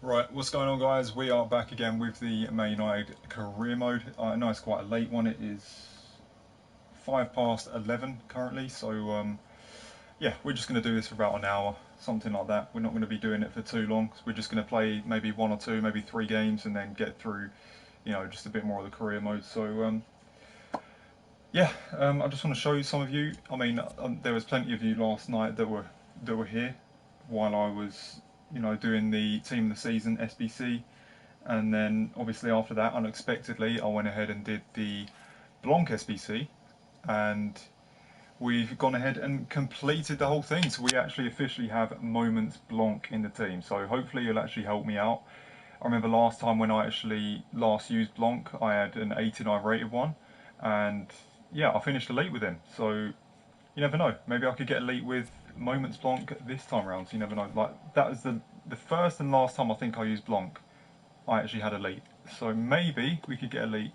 Right, what's going on, guys? We are back again with the Man United career mode. I know it's quite a late one. It is 11 currently, so yeah, we're just going to do this for about an hour, something like that. We're not going to be doing it for too long. We're just going to play maybe one or two, maybe three games, and then get through, just a bit more of the career mode. So yeah, I just want to show you some of you. I mean, there was plenty of you last night that were here while I was, doing the team of the season SBC. And then obviously after that, unexpectedly, I went ahead and did the Blanc SBC, and we've gone ahead and completed the whole thing. So we actually officially have Moments Blanc in the team. So hopefully you'll actually help me out. I remember last time when I actually last used Blanc, I had an 89 rated one, and yeah, I finished elite with him. So you never know. Maybe I could get elite with Moments Blanc this time around. So you never know. Like that was the first and last time I think I used Blanc. I actually had elite. So maybe we could get elite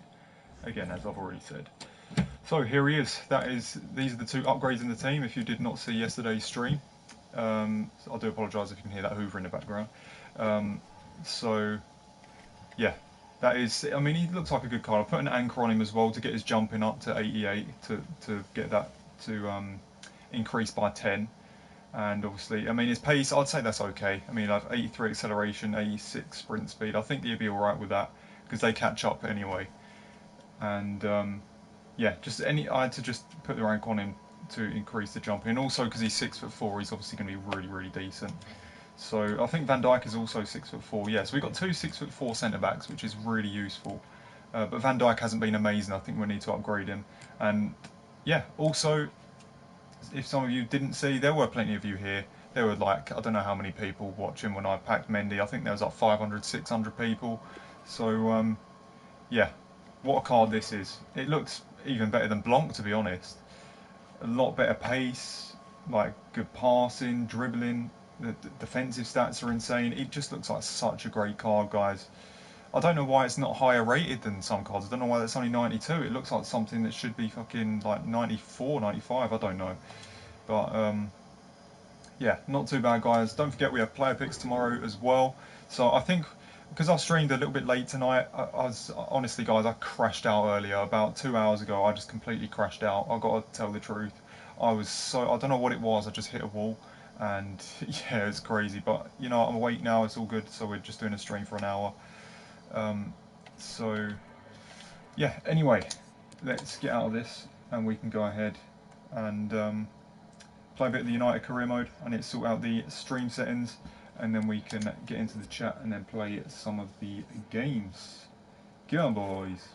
again, as I've already said. So here he is. These are the two upgrades in the team. If you did not see yesterday's stream, so I do apologise if you can hear that Hoover in the background. Um, so yeah, that is. I mean, he looks like a good card. I put an anchor on him as well to get his jumping up to 88 to get that to increase by 10. And obviously, I mean, his pace, I'd say that's okay. I mean, I've 83 acceleration, 86 sprint speed. I think he'd be alright with that because they catch up anyway. And yeah, I had to just put the rank on him to increase the jumping. And also because he's 6'4", he's obviously going to be really, really decent. So I think Van Dijk is also 6'4". Yeah, so we've got two 6'4" centre backs, which is really useful. But Van Dijk hasn't been amazing. I think we need to upgrade him. And yeah, also if some of you didn't see, there were plenty of you here. There were like, I don't know how many people watching when I packed Mendy. I think there was like 500, 600 people. So, yeah, what a card this is. It looks even better than Blanc, to be honest. A lot better pace, like good passing, dribbling. The defensive stats are insane. It just looks like such a great card, guys. I don't know why it's not higher rated than some cards. I don't know why that's only 92. It looks like something that should be fucking like 94, 95. I don't know. But yeah, not too bad, guys. Don't forget we have player picks tomorrow as well. So I think because I streamed a little bit late tonight, I was honestly, guys, I crashed out earlier. About 2 hours ago, I just completely crashed out. I got to tell the truth. I don't know what it was. I just hit a wall, and yeah, it's crazy. But I'm awake now. It's all good. So we're just doing a stream for an hour. Um, so yeah. Anyway, let's get out of this, and we can go ahead and. Play a bit of the United career mode. I need to sort out the stream settings, and then we can get into the chat and then play some of the games. Go on, boys.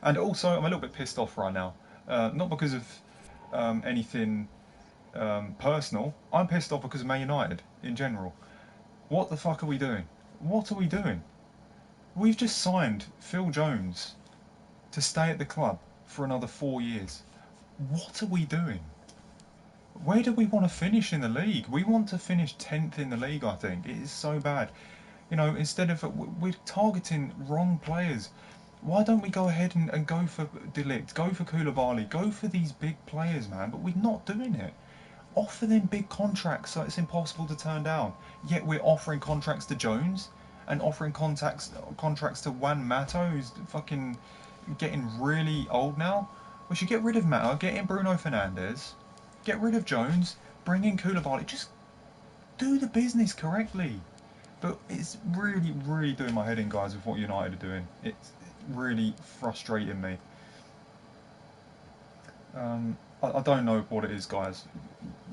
And also, I'm a little bit pissed off right now. Not because of anything personal. I'm pissed off because of Man United in general. What the fuck are we doing? What are we doing? We've just signed Phil Jones to stay at the club for another 4 years. What are we doing? Where do we want to finish in the league? We want to finish 10th in the league, I think. It is so bad. Instead of, we're targeting wrong players. Why don't we go ahead and go for Delict, go for Koulibaly, go for these big players, man? But we're not doing it. Offer them big contracts so it's impossible to turn down. Yet we're offering contracts to Jones and offering contracts to Juan Mato, who's fucking getting really old now. We should get rid of Mato, get in Bruno Fernandes, get rid of Jones, bring in Koulibaly. Just do the business correctly. But it's really, really doing my head in, guys, with what United are doing. It's really frustrating me. I don't know what it is, guys.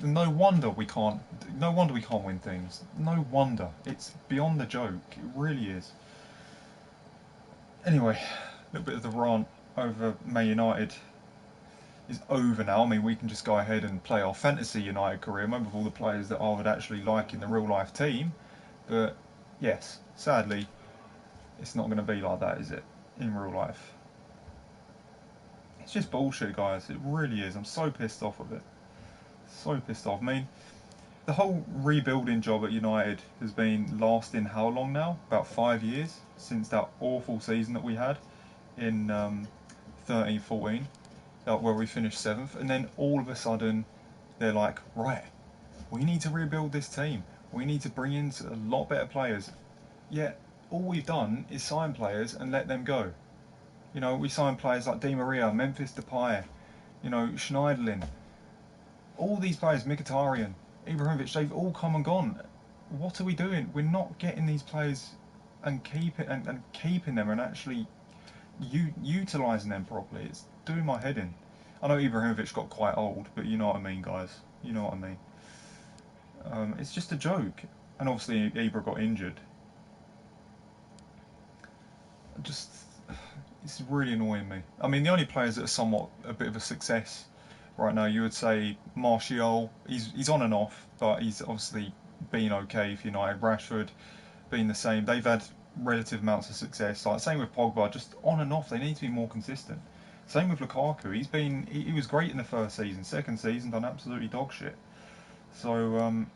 No wonder we can't. No wonder we can't win things. No wonder. It's beyond the joke. It really is. Anyway, a little bit of the rant over Man United is over now. I mean, we can just go ahead and play our fantasy United career mode with all the players that I would actually like in the real life team. But yes, sadly, it's not going to be like that, is it? In real life. It's just bullshit, guys. It really is. I'm so pissed off with it. So pissed off. I mean, the whole rebuilding job at United has been lasting how long now? About 5 years since that awful season that we had in 13-14, where we finished 7th. And then all of a sudden, they're like, right, we need to rebuild this team. We need to bring in a lot better players. Yet all we've done is sign players and let them go. You know, we signed players like Di Maria, Memphis Depay, you know, Schneiderlin. All these players, Mkhitaryan, Ibrahimovic, they've all come and gone. What are we doing? We're not getting these players and keeping them and actually utilising them properly. It's doing my head in. I know Ibrahimovic got quite old, but you know what I mean, guys. You know what I mean. It's just a joke. And obviously, Ibra got injured. Just, it's really annoying me. I mean, the only players that are somewhat a bit of a success right now, you would say Martial. He's on and off, but he's obviously been okay for United. Rashford been the same. They've had relative amounts of success. Like same with Pogba, just on and off. They need to be more consistent. Same with Lukaku. He was great in the first season. Second season done absolutely dog shit. So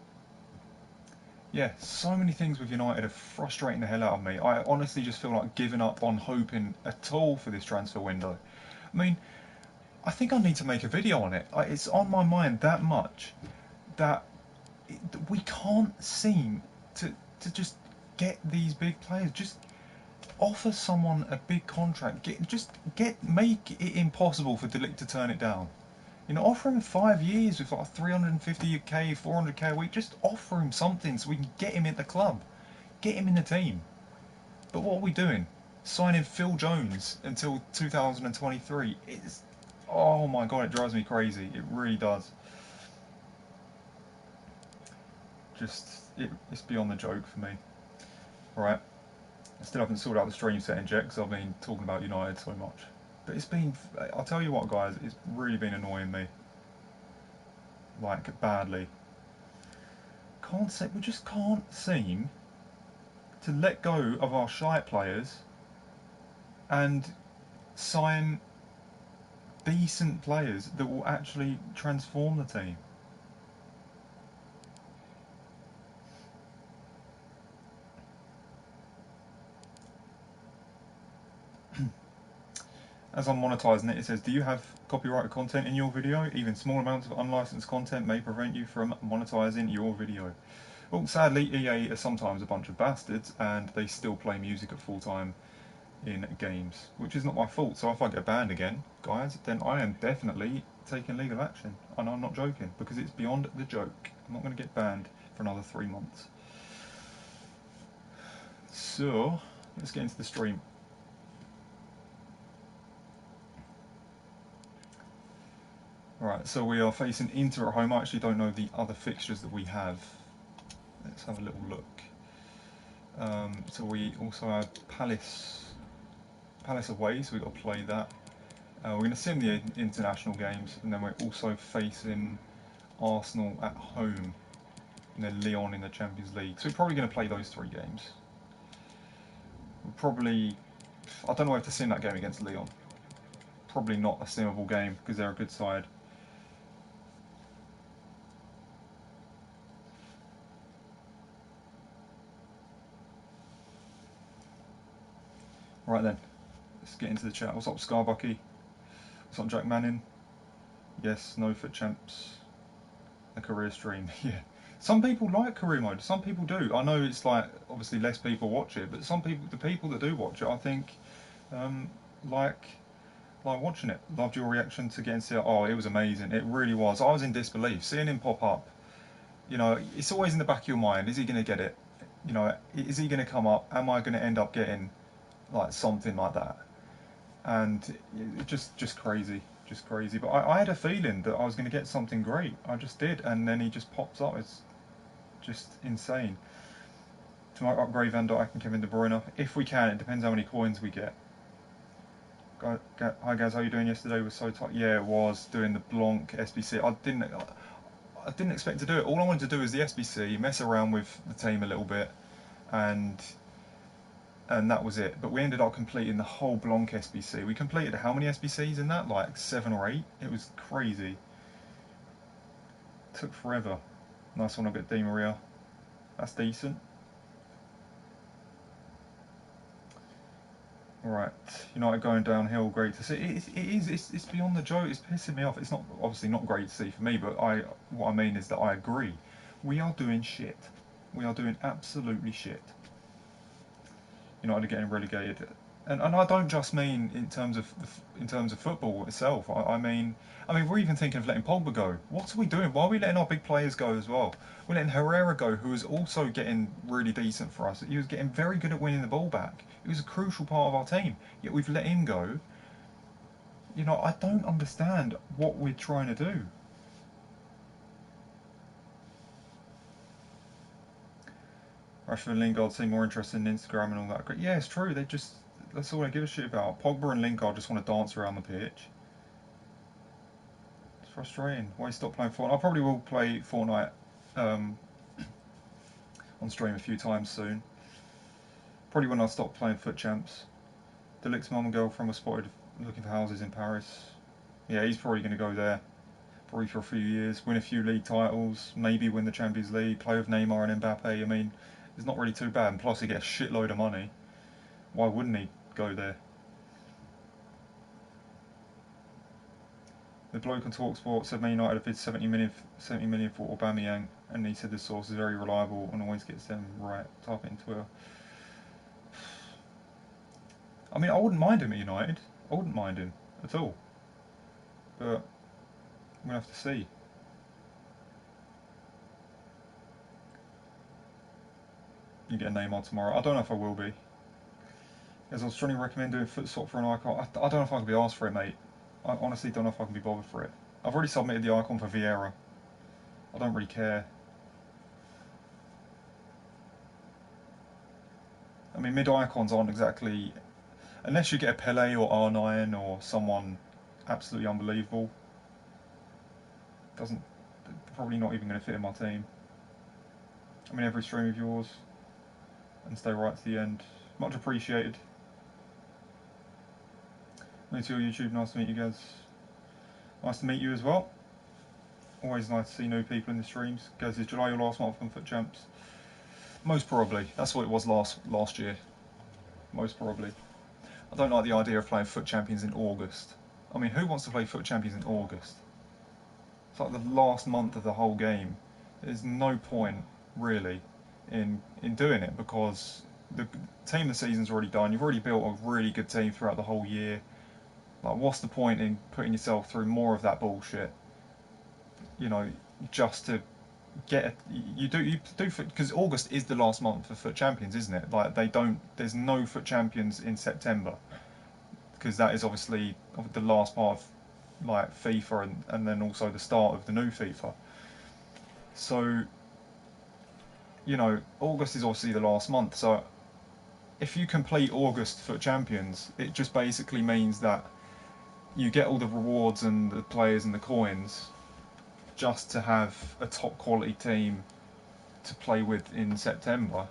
yeah, so many things with United are frustrating the hell out of me. I honestly just feel like giving up on hoping at all for this transfer window. I mean, I think I need to make a video on it. It's on my mind that much that we can't seem to just get these big players. Just offer someone a big contract. Make it impossible for Delict to turn it down. You know, offer him 5 years with like 350k, 400k a week. Just offer him something so we can get him in the club, get him in the team. But what are we doing? Signing Phil Jones until 2023. Oh my god, it drives me crazy. It really does. It's beyond the joke for me. Right, I still haven't sorted out the stream settings yet because I've been talking about United so much. But I'll tell you what, guys, it's really been annoying me. Like, badly. We just can't seem to let go of our shite players and sign decent players that will actually transform the team. As I'm monetising it, it says, do you have copyrighted content in your video? Even small amounts of unlicensed content may prevent you from monetising your video. Well, sadly, EA are sometimes a bunch of bastards and they still play music at full time in games, which is not my fault. So if I get banned again, guys, then I am definitely taking legal action. And I'm not joking, because it's beyond the joke. I'm not going to get banned for another 3 months. So, let's get into the stream. Right, so we are facing Inter at home. I actually don't know the other fixtures that we have. Let's have a little look. So we also have Palace away, so we've got to play that. We're going to sim the international games, and then we're also facing Arsenal at home, and then Lyon in the Champions League. So we're probably going to play those 3 games. I don't know if to sim that game against Lyon. Probably not a simmable game because they're a good side. Right then, let's get into the chat. What's up, Scarbucky? What's up, Jack Manning? Yes, no FUT Champs. A career stream, yeah. Some people like career mode. Some people do. I know it's like obviously less people watch it, but the people that do watch it, I think, like watching it. Loved your reaction to getting to. Oh, it was amazing. It really was. I was in disbelief seeing him pop up. You know, it's always in the back of your mind. Is he going to get it? You know, is he going to come up? Am I going to end up getting like something like that? And it just crazy. Just crazy. But I had a feeling that I was going to get something great. I just did. And then he just pops up. It's just insane. To upgrade Van Dijk and Kevin De Bruyne, if we can. It depends how many coins we get. Hi guys, how you doing? Yesterday was so tight. Yeah, it was doing the Blanc SBC. I didn't expect to do it. All I wanted to do was the SBC, mess around with the team a little bit, and that was it. But we ended up completing the whole Blanc SBC. We completed how many SBCs in that? Like 7 or 8. It was crazy. Took forever. Nice one, I got Di Maria. That's decent. Right, United going downhill, great to see. It's beyond the joke. It's pissing me off. It's not obviously not great to see for me, but what I mean is that I agree. We are doing shit. We are doing absolutely shit. United are getting relegated. And I don't just mean in terms of football itself. I mean we're even thinking of letting Pogba go. What are we doing? Why are we letting our big players go as well? We're letting Herrera go, who was also getting really decent for us. He was getting very good at winning the ball back. He was a crucial part of our team. Yet we've let him go. I don't understand what we're trying to do. Rashford and Lingard seem more interested in Instagram and all that. Yeah, it's true. That's all they give a shit about. Pogba and Lingard just want to dance around the pitch. It's frustrating. Why stop playing Fortnite? I probably will play Fortnite on stream a few times soon. Probably when I stop playing FUT Champs. Delict's mum and girlfriend were spotted looking for houses in Paris. Yeah, he's probably going to go there. Probably for a few years. Win a few league titles. Maybe win the Champions League. Play with Neymar and Mbappe. I mean, it's not really too bad. And plus, he gets a shitload of money. Why wouldn't he go there? The bloke on TalkSport said Man United have bid 70 million for Aubameyang, and he said the source is very reliable and always gets them right. Type it in Twitter. I mean, I wouldn't mind him at United. I wouldn't mind him at all. But we're going to have to see. You get a Neymar tomorrow. I don't know if I will be. As I was trying to recommend doing foot swap for an icon. I don't know if I can be asked for it, mate. I honestly don't know if I can be bothered for it. I've already submitted the icon for Vieira. I don't really care. I mean, mid icons aren't exactly, unless you get a Pele or R9 or someone absolutely unbelievable. Probably not even going to fit in my team. I mean, every stream of yours, and stay right to the end. Much appreciated. New to your YouTube, nice to meet you guys. Nice to meet you as well. Always nice to see new people in the streams. Guys, is July your last month on FUT Champs? Most probably. That's what it was last year. Most probably. I don't like the idea of playing FUT Champions in August. I mean, who wants to play FUT Champions in August? It's like the last month of the whole game. There's no point, really, in doing it, because the team of the season's already done. You've already built a really good team throughout the whole year. Like, what's the point in putting yourself through more of that bullshit? Just to get you do because August is the last month for FUT Champions, isn't it? Like, there's no FUT Champions in September, because that is obviously the last part of like FIFA and then also the start of the new FIFA. So August is obviously the last month. So if you complete August FUT Champions, it just basically means that you get all the rewards and the players and the coins just to have a top quality team to play with in September.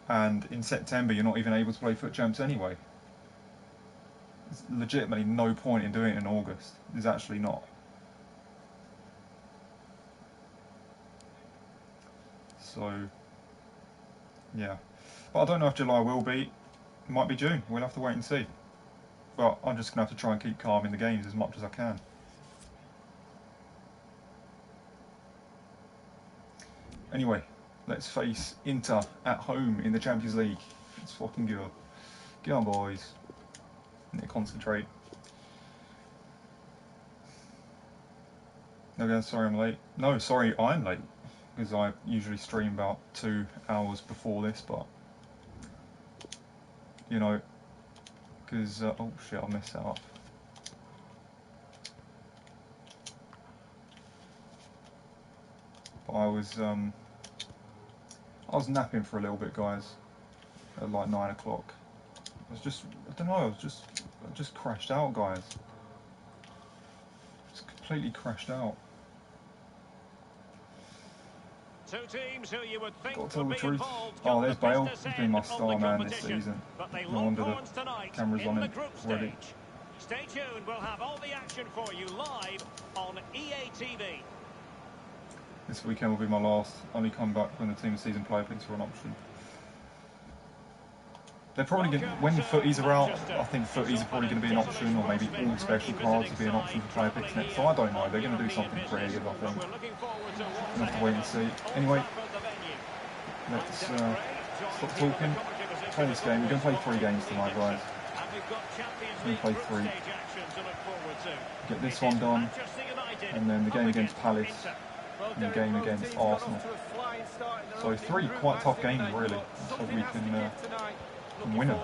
And in September you're not even able to play FUT Champs anyway. There's legitimately no point in doing it in August. There's actually not. So, yeah. But I don't know if July will be. It might be June. We'll have to wait and see. But I'm just going to have to try and keep calm in the games as much as I can. Anyway, let's face Inter at home in the Champions League. Let's fucking go. Get on, boys. I need to concentrate. No, guys, sorry I'm late. No, sorry I'm late. Because I usually stream about 2 hours before this, but because oh shit, I messed that up. But I was napping for a little bit, guys, at like 9 o'clock. I don't know, I just crashed out, guys. Just completely crashed out. Two teams who you would think Got to tell would the be truth. involved. Oh, there's Bale. He's been my star man this season. No wonder the camera's on him already. Stay tuned, we'll have all the action for you live on EA TV. This weekend will be my last. Only come back when the team of season player picks are an option. They're probably going when footies are out. I think footies are probably going to be an option, or maybe all special cards will be an option for player picks next. So I don't know. They're going to do something creative, I think. We'll have to wait and see. Anyway, let's stop talking. play this game. We're going to play 3 games tonight, guys. We're going to play 3. Get this one done, and then the game against Palace, and the game against Arsenal. So 3 quite tough games, really. So we can win them.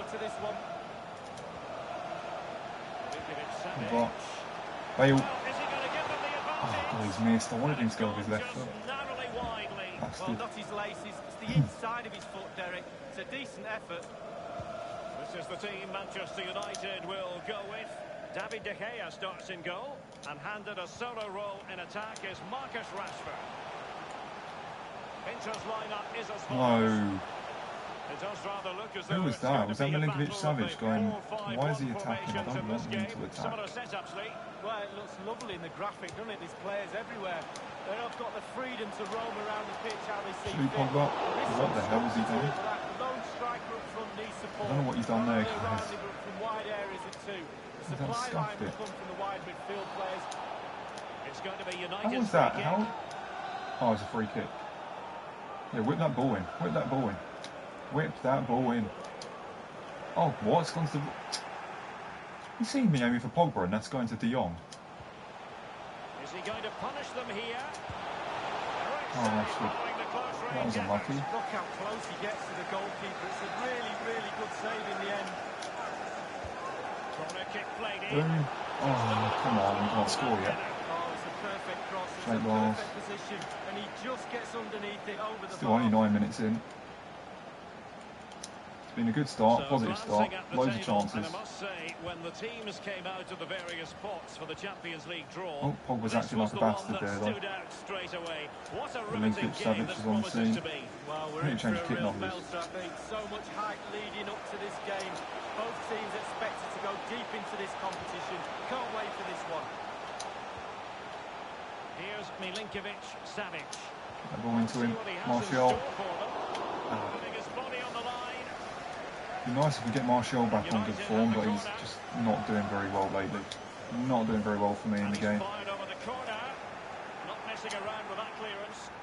But Bale. Oh, God, he's missed. I wanted him to go with his left foot. Well, not his laces, it's the inside of his foot, Derek. It's a decent effort. This is the team Manchester United will go with. David De Gea starts in goal, and handed a solo role in attack is Marcus Rashford. Inter's lineup is as follows. No. It does rather look as though Who was it's that? going Was to that be a Milinkovic-Savic going, 4-5-1 why is he attacking? I don't want him to attack. Similar setups, Lee. Well, it looks lovely in the graphic, doesn't it? There's players everywhere. They've got the freedom to roam around the pitch how they see fit. Pogba. What the hell has he done? Lone striker up front needs support. I don't know what he's done there, guys. From wide areas of 2. The supply line will come from the wide midfield players. It's going to be United. How was that? How? Oh, it's a free kick. Yeah, whip that ball in. Whip that ball in. Whip that ball in. Oh, what? It's gone to the... You seen me aiming for Pogba and that's going to De Jong. Is he going to punish them here? Oh, actually, that was unlucky. Look how close he gets to the goalkeeper. It's a really, really good save in the end. Corner kick played in. Oh, come on, we can't score yet. Oh, it's a perfect cross. It's Straight a balls. perfect position. And he just gets underneath it over the Still only 9 minutes in. It's been a good start, positive start, loads of chances. And I must say, when the teams came out of the various pots for the Champions League draw, Oh, Pogba's acting like a bastard there, though. Milinkovic-Savic is on the scene. Well, we're I need in to change for a kit real numbers. melter, I think. So much hype leading up to this game. Both teams expected to go deep into this competition. Can't wait for this one. Here's Milinkovic-Savic. That ball into him. Martial. Putting his body on the line. It'd be nice if we get Martial back on good form, but he's just not doing very well lately. Not doing very well for me in the game. Fired over the corner. Not messing around with that clearance.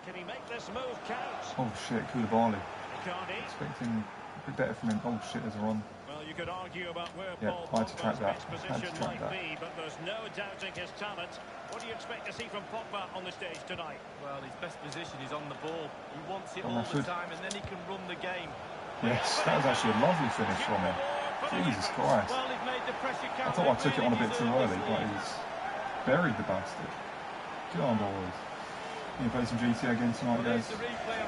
Can he make this move count? Oh shit, Koulibaly. Icardi. Expecting a bit better from him. Oh shit, there's a run. Well, you could argue about where Yeah, Paul I had to track Pogba's that. best I had to position track might that. be, but there's no doubting his talent. What do you expect to see from Pogba on the stage tonight? Well, his best position is on the ball. He wants it Oh, all the Rashford. time, and then he can run the game. Yes, that was actually a lovely finish from him. Jesus Christ. Well, they've made the pressure count. I thought I took it on a bit too early, but he's buried the bastard. Good on, boys. Can you play some GTA again tonight, guys?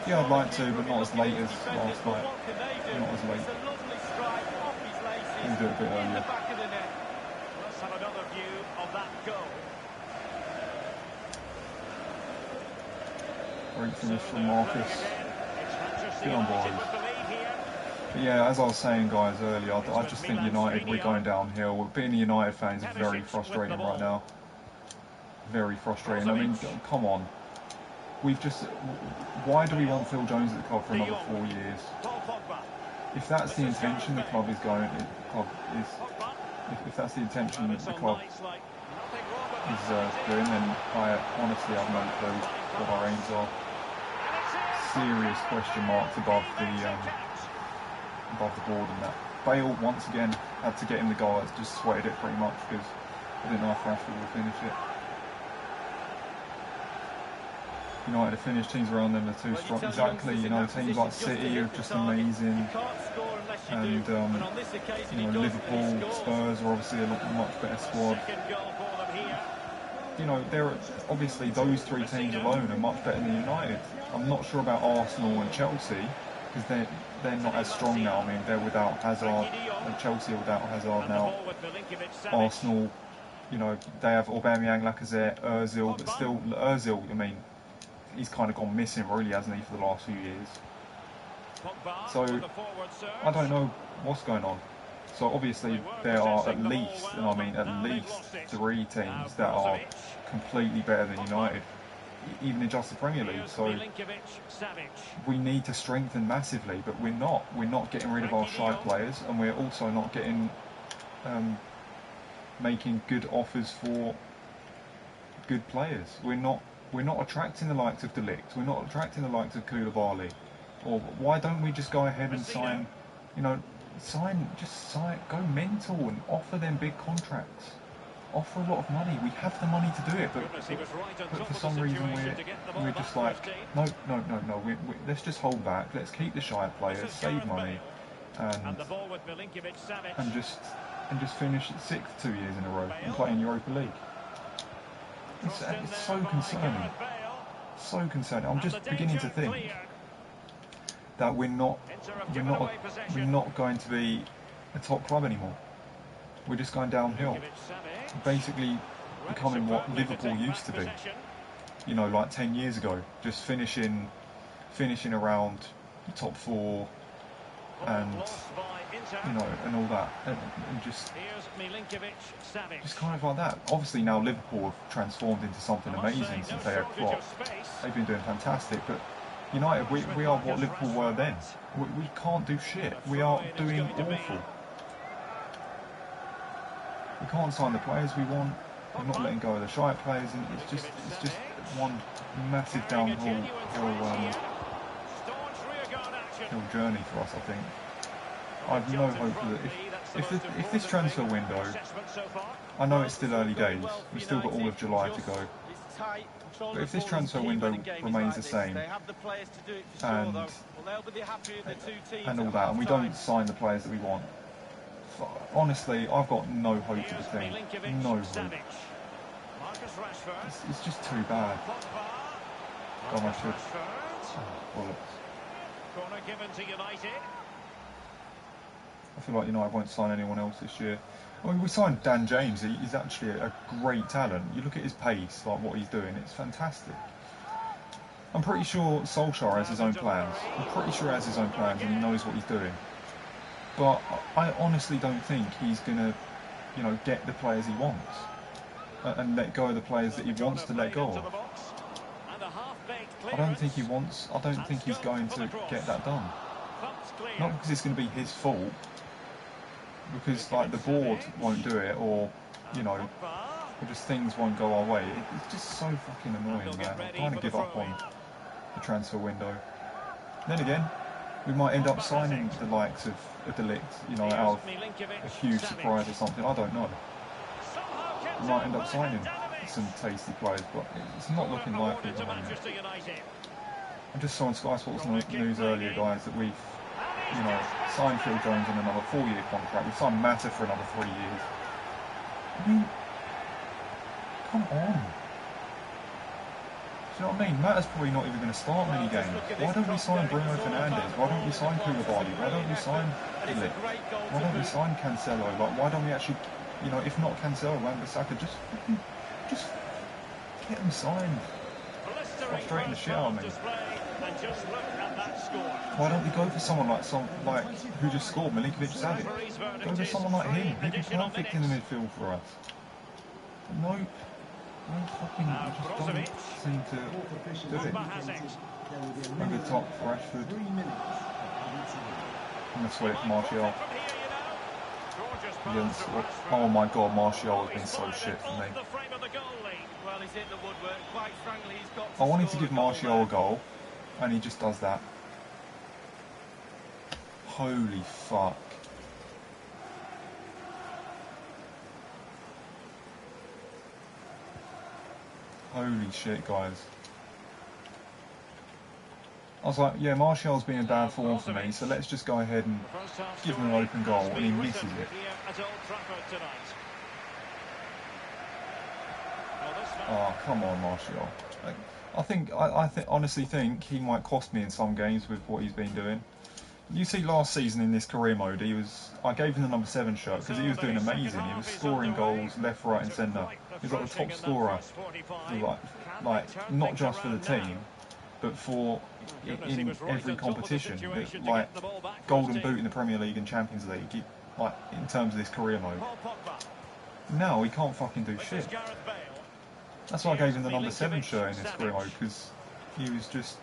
Yeah, I'd like to, but not as late as last night. Not as late. We'll do it a bit earlier. Let's have another view of that goal. Great finish from Marcus. Good on, boys. With the lead here. But yeah, as I was saying, guys, earlier, I just think United, we're going downhill. Being a United fan is very frustrating right now. Very frustrating. I mean, come on. We've just... Why do we want Phil Jones at the club for another 4 years? Paul Pogba. If that's the intention the club is going... If that's the intention that the club is doing, then I honestly have no clue what our aims are. Serious question marks above the board and that. Bale once again had to get in the goal. It's just sweated it pretty much because I didn't know if Rashford would finish it. United have finished, teams around them are too strong. Exactly, you know, teams like City are just amazing, and you know, Liverpool, Spurs are obviously a much better squad. You know, they're obviously those 3 teams alone are much better than United. I'm not sure about Arsenal and Chelsea because they're not as strong now. I mean, they're without Hazard, and Chelsea are without Hazard now. Arsenal, you know, they have Aubameyang, Lacazette, Ozil, but still Ozil, I mean, he's kind of gone missing, really, hasn't he, for the last few years? So I don't know what's going on. So obviously there are at least, and I mean at least 3 teams that are completely better than United, even in just the Premier League. So we need to strengthen massively, but we're not. We're not getting rid of our shy players, and we're also not getting making good offers for good players. We're not attracting the likes of De Ligt. We're not attracting the likes of Koulibaly. Or why don't we just go ahead and sign You know, go mental and offer them big contracts. Offer a lot of money. We have the money to do it, but for some reason we're just like, no. Let's just hold back. Let's keep the shy players, save money, and just finish 6th 2 years in a row and play in Europa League. It's so concerning. So concerning. I'm just beginning to think that we're not going to be a top club anymore. We're just going downhill, basically becoming what Liverpool used to be. You know, like 10 years ago, just finishing around the top 4, and you know, and all that, and just kind of like that. Obviously now Liverpool have transformed into something amazing since they had Klopp. They've been doing fantastic, but United, we are what Liverpool were then. We can't do shit. We are doing awful. We can't sign the players we want. We're not letting go of the shy players, and it's just one massive downhill journey for us. I think. I have no hope that if this transfer window, I know it's still early days. We've still got all of July to go. But if this transfer window remains the same, and all that, and we don't sign the players that we want, honestly, I've got no hope for the team. No hope. It's just too bad. God, I should. Corner given to United. I feel like United won't sign anyone else this year. I mean, we signed Dan James. He's actually a great talent. You look at his pace, like what he's doing, it's fantastic. I'm pretty sure Solskjaer has his own plans. And he knows what he's doing. But I honestly don't think he's going to, you know, get the players he wants and let go of the players that he wants to let go of. I don't think he's going to get that done. Not because it's going to be his fault, because like the board won't do it, or you know, or just things won't go our way. It's just so fucking annoying, man. I'm trying to give up on the transfer window. Then again, we might end up signing the likes of De Ligt, you know, out of a huge surprise or something. I don't know. We might end up signing some tasty players, but it's not looking likely at the moment. I just saw on Sky Sports News earlier, guys, that we've, you know, signed Phil Jones on another 4-year contract. We've signed Mata for another 3 years. I mean, come on. Do you know what I mean? Mata's probably not even going to start many games. Why don't we sign Bruno Fernandes? Why don't we sign Koulibaly? Why don't we sign De Ligt? Why don't we sign Cancelo? Like, why don't we actually, you know, if not Cancelo, Wan-Bissaka, just get them signed. Frustrating the shit out of me. Why don't we go for someone like who just scored, Milinkovic-Savic? Go for someone like him. He'd be perfect in the midfield for us. No fucking, just don't seem to do it. Over the top for Rashford. I'm going to sweat it for Martial. Oh my god, Martial has been so shit for me. I wanted to give Martial a goal, and he just does that. Holy fuck. Holy shit, guys. I was like, yeah, Martial's been in bad form for me, so let's just go ahead and give him an open goal, and he misses it. Oh, come on, Martial. I honestly think he might cost me in some games with what he's been doing. You see, last season in this career mode, I gave him the number 7 shirt because he was doing amazing. He was scoring goals left, right, and centre. He's like the top scorer, like not just for the team, but for in every competition. Like Golden Boot in the Premier League and Champions League, like in terms of this career mode. Now he can't fucking do shit. That's why I gave him the number 7 shirt in this career mode, because he was just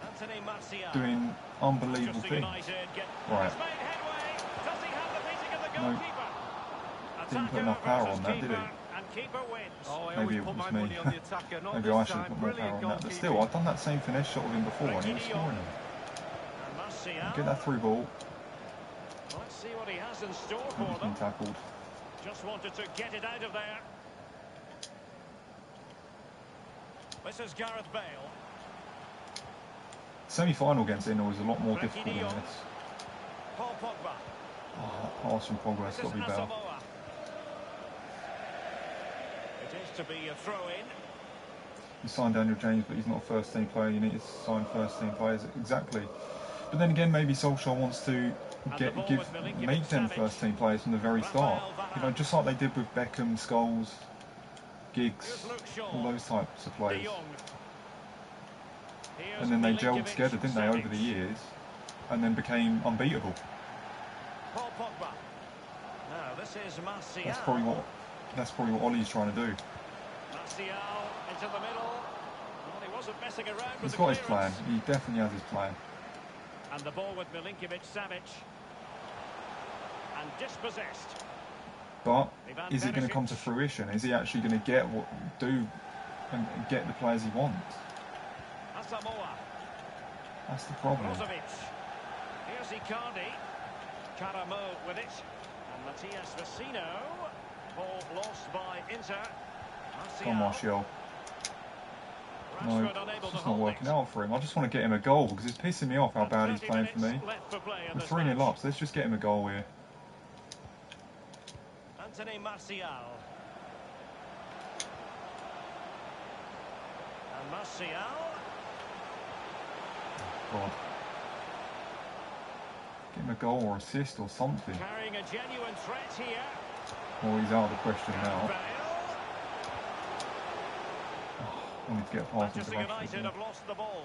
doing unbelievable things. Right. No. Didn't put enough power on that, did he? Maybe it was me. Maybe I should have put more power on that. But still, I've done that same finesse shot with him before and he was scoring him. Get that through ball. Let's see what he has in store He's for been them. tackled. Just wanted to get it out of there. This is Gareth Bale. Semi-final against Inter was a lot more difficult than this. Paul Pogba. Oh, pass from Pogba has This got is to be better. Asamoah. It is to be a throw-in. You signed Daniel James, but he's not a first-team player. You need to sign first-team players. Exactly. But then again, maybe Solskjaer wants to make them first-team players from the very start. You know, just like they did with Beckham, Scholes, Giggs, all those types of players. And then they gelled together, didn't they, over the years, and then became unbeatable. Paul Pogba. Now this is Martial. That's probably what Ollie's trying to do. Martial into the middle. Well, he wasn't messing around with He's the got his clearance. plan. He definitely has his plan. And the ball with Milinkovic-Savic. And dispossessed. But is it going to come to fruition? Is he actually going to get the players he wants? Asamoah. That's the problem. Brozovic. Here's Icardi. Caramo with it. And Matias Vecino. Ball lost by Inter. Come on, Martial. No, Rashford unable it's to just not hold working it. out for him. I just want to get him a goal because it's pissing me off how bad he's 30 playing for me. minutes left for play in We're this 3-0 match. up, so let's just get him a goal here. Anthony Martial. And Martial. God. Get him a goal or assist or something. Carrying a genuine threat here. Well, he's out of the question now. Bale. I need to get a pass into Manchester United Rashford. have lost the ball.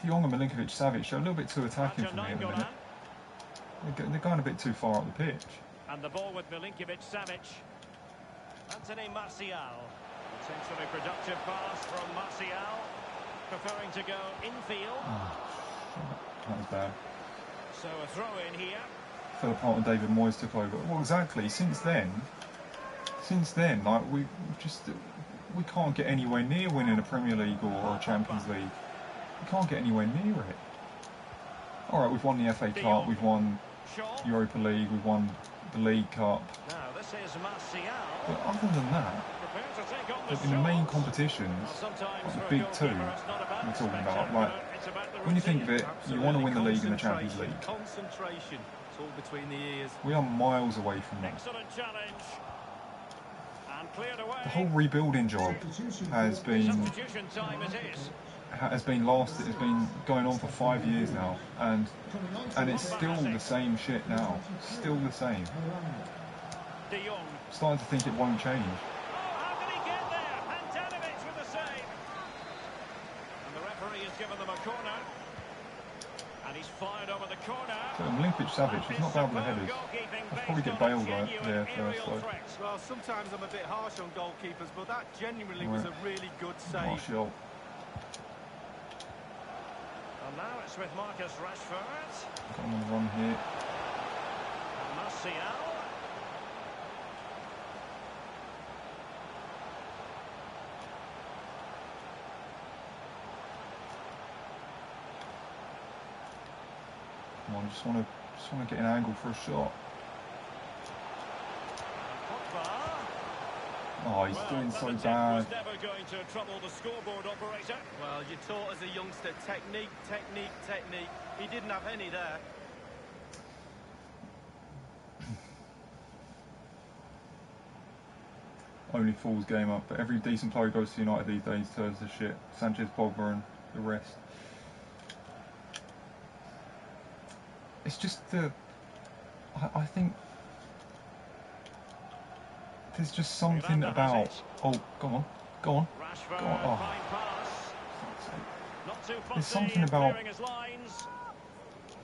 De Jong and Milinkovic-Savic are a little bit too attacking for me at the minute. They're going a bit too far up the pitch. And the ball with Milinkovic-Savic. Anthony Martial. Potentially productive pass from Martial. Preferring to go infield. Oh, that was bad. So a throw in here. Fell apart when David Moyes took over. Well, exactly. Since then, like we can't get anywhere near winning a Premier League or a Champions League. We can't get anywhere near it. All right, we've won the FA Cup, we've won Europa League, we've won the League Cup. Now this is Martial. But other than that, Prepared to take on the in the main shots. competitions, Sometimes like the for a big two, goalkeeper, it's not about we're talking about, spectacular, like it's about the when you think of routine. it, you want to win the league and the Champions League. Concentration. It's all between the ears. We are miles away from that. Excellent challenge. And cleared away. The whole rebuilding job has been Substitution time it is. has been going on for 5 years now, and it's still the same shit now. Still the same. De Jong. Starting to think it won't change. Oh, how did he get there? Handanovic with the save. And the referee has given them a corner. And he's fired over the corner. So Milinkovic-Savic, he's not bad with the headers. I'd probably get Bale there first, though. Well, sometimes I'm a bit harsh on goalkeepers, but that genuinely was a really good save. Martial. And now it's with Marcus Rashford. Got him on the run here. Martial. Come on, just want to get an angle for a shot. Oh, he's doing so bad. Was never going to trouble the scoreboard operator. Well, you're taught as a youngster, technique, technique, technique. He didn't have any there. Only fools game up, but every decent player who goes to United these days turns to shit. Sanchez, Pogba and the rest. It's just I think there's just something about... Oh, go on. Rashford, Go on. Oh. fine pass. Not too There's fussy something in about... clearing his lines.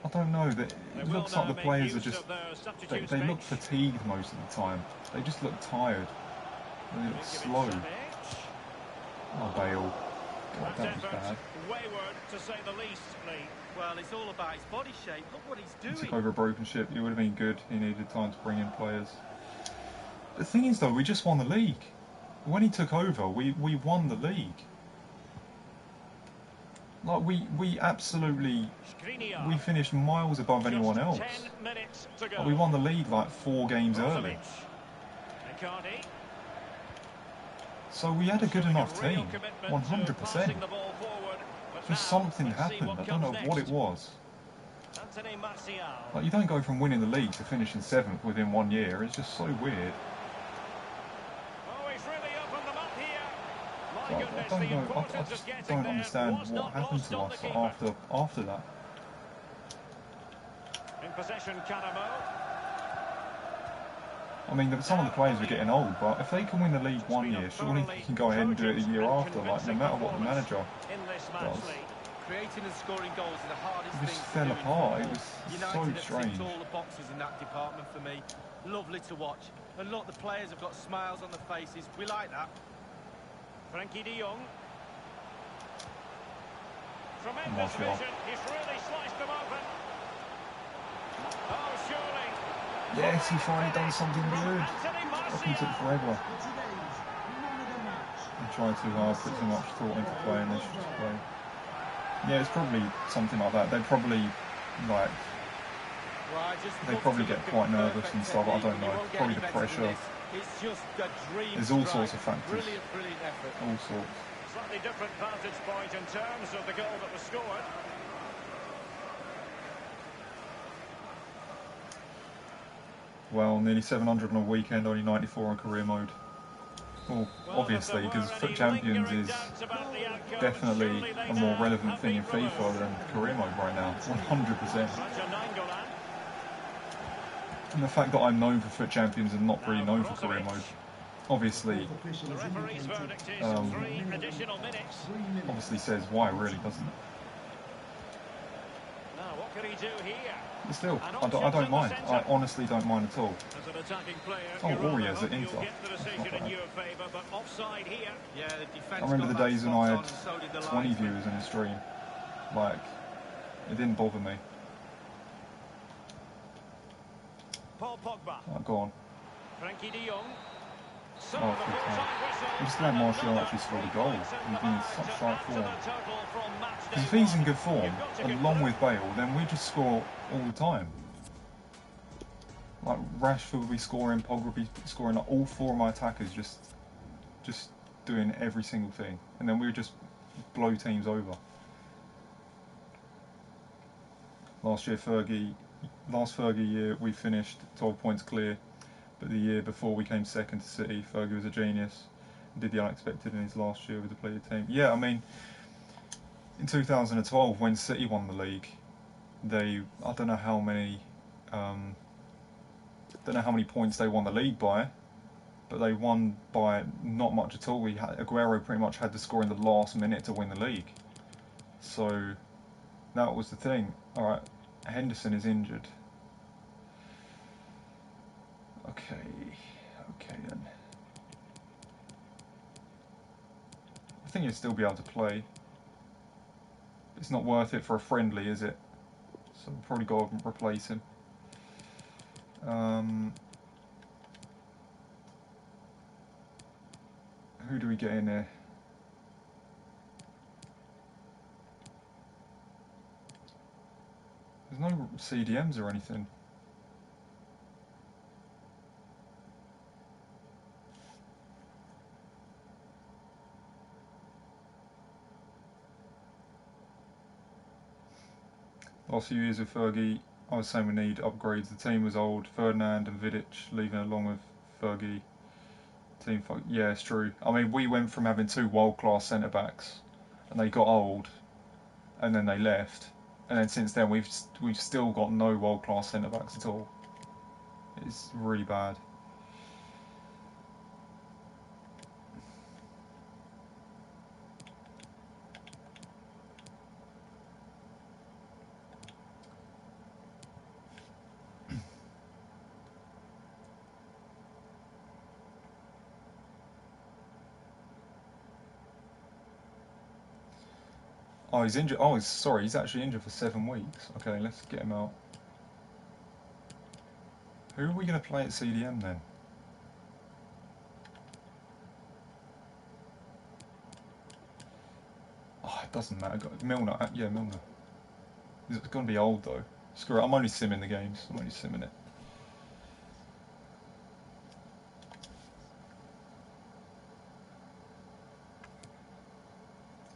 I don't know, that They it will looks like now the make players are use just... of their substitutes They look bench. fatigued most of the time. They just look tired. They look slow. Oh, Bale. God, that was bad. Wayward, to say the least, Lee. Well, it's all about his body shape. Look what he's He doing. took over a broken ship. It would have been good. He needed time to bring in players. The thing is, though, we just won the league. When he took over, we won the league. Like we absolutely we Skriniar. finished miles above anyone Just else. 10 minutes to go. Like, we won the league like 4 games early. Brozovic. Icardi. So we had a good Showing enough real team, commitment to 100%. passing the ball forward. But Just now, something let's see happened. what I don't know comes what it next. was. Anthony Martial. Like, you don't go from winning the league to finishing 7th within 1 year. It's just so weird. Oh, he's really opened them up here. My Like, goodness, I don't the know. I importance just of getting don't there understand was what not happened lost to on the us keeper. after that. In possession, Canamo. I mean, some of the players are getting old, but if they can win the league 1 year, surely they can go ahead and do it the year after. Like, no matter what the manager In this match does. league. Creating and scoring goals are the hardest It just things fell to do in apart. football. It was United so have strange. ticked all the boxes in that department for me. Lovely to watch. And look, the players have got smiles on their faces. We like that. Frankie de Jong. Tremendous Martial. vision. He's really sliced them open. Oh, surely. Yes, he finally done something good. Anthony Fucking took Martial. forever. He tried too hard, put too much thought into playing this play. Yeah, it's probably something like that. They probably like Well, I just they love probably to get look at quite the nervous perfect and stuff. I technique, don't and you know. won't get Probably any the better than pressure. this. It's just a dream There's all strike. sorts of factors. Brilliant, brilliant effort. All sorts. Slightly different vantage point in terms of the goal that was scored. Well, nearly 700 on a weekend, only 94 on career mode. Well, obviously, because FUT Champions is definitely a more relevant thing in FIFA than career mode right now. 100%. And the fact that I'm known for FUT Champions and not really known for career mode, obviously, The referee's verdict is 3 additional minutes. obviously says why, really, doesn't it? Now, what can he do here? But still, I don't mind. I honestly don't mind at all. As an attacking player, Oh, you rather Warriors hope at you'll Inter. get the decision in your favour, but offside here. Yeah, the defence I remember got the that days when spot I on, had and so did the 20 linesman. viewers in a stream. Like, it didn't bother me. Paul Pogba. Like, go on. Frankie de Jong. So Oh, the full time. bullseye whistle. I'm just glad Martial Another actually scored a 3 goal. points in He's the been in bag such to sharp add to form. the total from match day Because if he's in one. good form, You've got to give along them. with Bale, then we just score all the time. Like, Rashford will be scoring, Pogba will be scoring, like, all 4 of my attackers just doing every single thing. And then we would just blow teams over. Last Fergie year, we finished 12 points clear. But the year before we came second to City, Fergie was a genius. Did the unexpected in his last year with the player team. Yeah, I mean, in 2012 when City won the league, I don't know how many points they won the league by, but they won by not much at all. Aguero pretty much had to score in the last minute to win the league. So that was the thing. All right, Henderson is injured. Okay then. I think he'll still be able to play. It's not worth it for a friendly, is it? So we'll probably go and replace him. Who do we get in there? There's no CDMs or anything. Last few years with Fergie, I was saying we need upgrades. The team was old. Ferdinand and Vidic leaving along with Fergie. Yeah, it's true. I mean, we went from having 2 world-class centre-backs, and they got old, and then they left, and then since then we've still got no world-class centre-backs at all. It's really bad. Oh, he's injured. Oh, sorry, he's actually injured for 7 weeks. Okay, let's get him out. Who are we going to play at CDM then? Oh, Doesn't matter. Milner, yeah, Milner. He's going to be old though. Screw it. I'm only simming the games. I'm only simming it.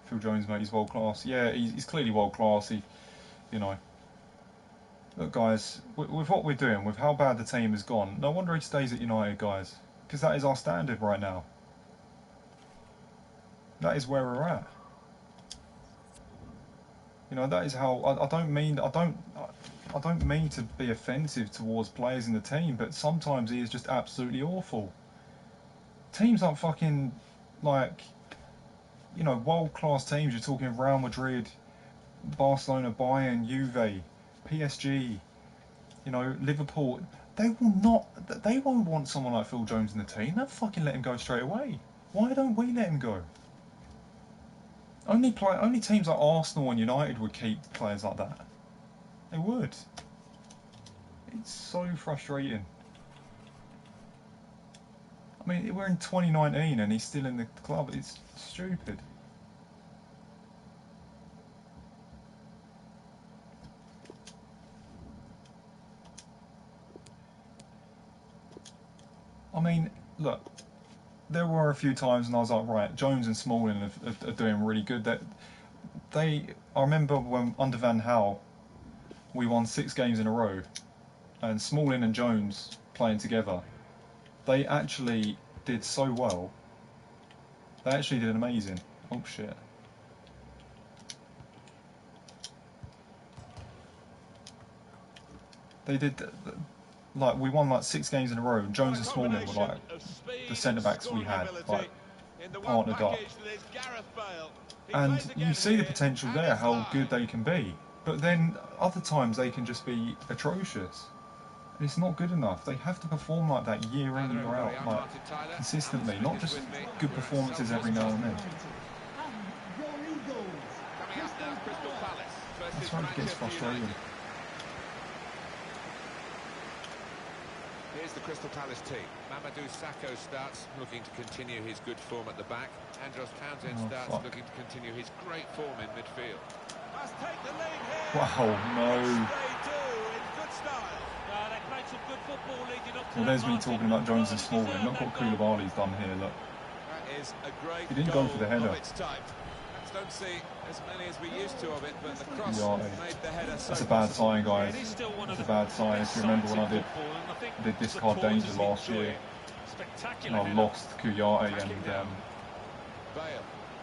Phil Jones, mate, he's world class. Yeah, he's clearly world class. You know. Look, guys, with what we're doing, with how bad the team has gone, no wonder he stays at United, guys, because that is our standard right now. That is where we're at. You know, that is how. I don't mean to be offensive towards players in the team, but sometimes he is just absolutely awful. Teams aren't fucking like, you know, world class teams. You're talking Real Madrid, Barcelona, Bayern, Juve, PSG. You know, Liverpool. They won't want someone like Phil Jones in the team. They'll fucking let him go straight away. Why don't we let him go? Only teams like Arsenal and United would keep players like that. They would. It's so frustrating. I mean, we're in 2019 and he's still in the club. It's stupid. I mean, look, there were a few times when I was like, right, Jones and Smalling are doing really good. I remember when under Van Gaal, we won 6 games in a row, and Smalling and Jones playing together, they actually did so well. They actually did amazing. Oh shit. They did, like, we won like 6 games in a row, and Jones and Smalling were like the centre backs we had, like partnered up. And you see the potential there, how good they can be. But then other times they can just be atrocious. And it's not good enough. They have to perform like that year in, year out, like consistently, not just good performances every now and then. That's where it gets frustrating. Here's the Crystal Palace team. Mamadou Sakho starts, looking to continue his good form at the back. Andros Townsend starts, looking to continue his great form in midfield. Must take the lead here. Wow, no. They do in good style. They played some good football leading up to Well, there's me talking about Jones and Smalling. Look what Koulibaly's done here, look. That is a great He didn't go for the header. of its type. Don't see as many as we used to of it, but the cross made the header so That's a bad sign, guys. It's a bad sign. If you remember when I did discard danger last year, and I lost Koulibaly and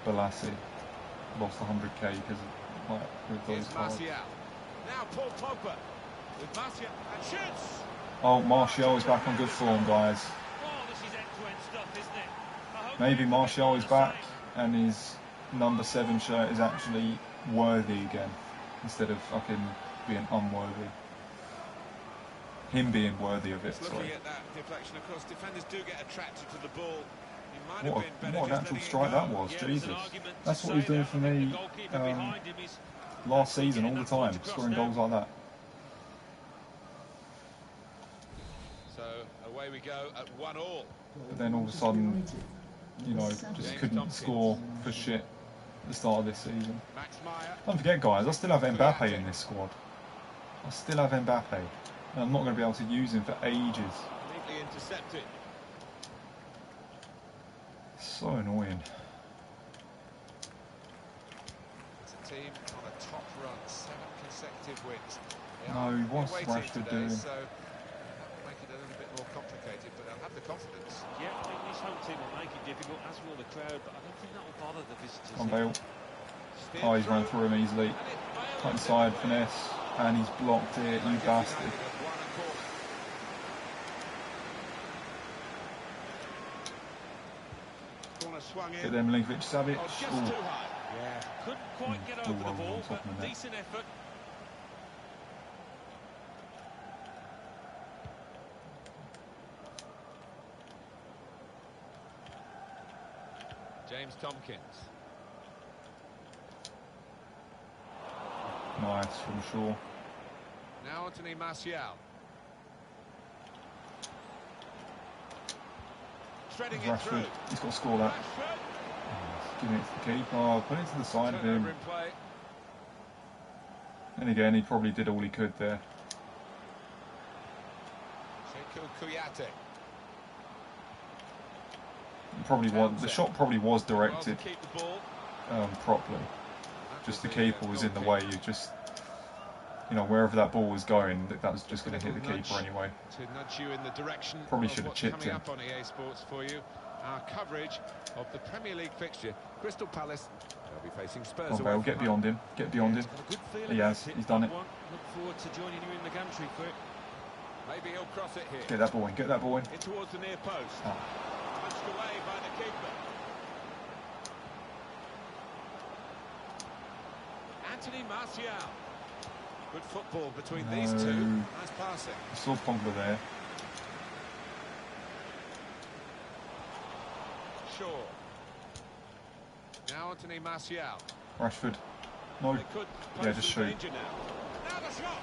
Balassi. Lost 100k because of with those cards. Now Paul Pogba with Martial and shoots. Oh, Martial is back on good form, guys. Maybe Martial is back and his number 7 shirt is actually worthy again, instead of fucking being unworthy. Him being worthy of it, sorry. Looking at that deflection, of course, defenders do get attracted to the ball. He might have been better what an actual strike that was, Jesus. That's what he's doing for me last season all the time, scoring goals like that. So away we go at 1-1. But then all of a sudden, you know, just couldn't score for shit at the start of this season. Don't forget, guys, I still have Mbappe in this squad. I still have Mbappe. And I'm not going to be able to use him for ages. Intercepted. So annoying. It's a team on a top run, 7 consecutive wins. No, what's Rashford doing? So that will make it a little bit more complicated, but they'll have the confidence. Yeah, I think this home team will make it difficult, as will the crowd, but I don't think that will bother the visitors. On Bale. Oh, he's run through him easily. Cut inside, finesse, and he's blocked it, you bastard. Get them, Milinkovic, Savic. Yeah, couldn't quite get over the ball, but decent effort. James Tompkins. Nice from Shaw. Now Anthony Martial. Threading it through. Rashford, he's got to score that. Give it to the keeper, put it to the side of him. In play. And again, he probably did all he could there. Probably was, the shot probably was directed properly. Just the keeper was in the way. You just, you know, wherever that ball was going, that was just going to hit the keeper anyway. To nudge you in the direction. Probably should have chipped him. Up on EA Sports for you. Our coverage of the Premier League fixture. Crystal Palace. They'll be facing Spurs. Oh, Bale, get beyond him. Get beyond him. He has. He's done it. Look forward to joining you in the gantry for it. Maybe he'll cross it here. Get that ball in. Get that ball in. In towards the near post. Oh. Punched away by the keeper. Anthony Martial. Good football between these two. Nice passing. I saw Pogba there. Shaw. Now Anthony Martial. Rashford. No. Yeah, just shoot. Now the shot.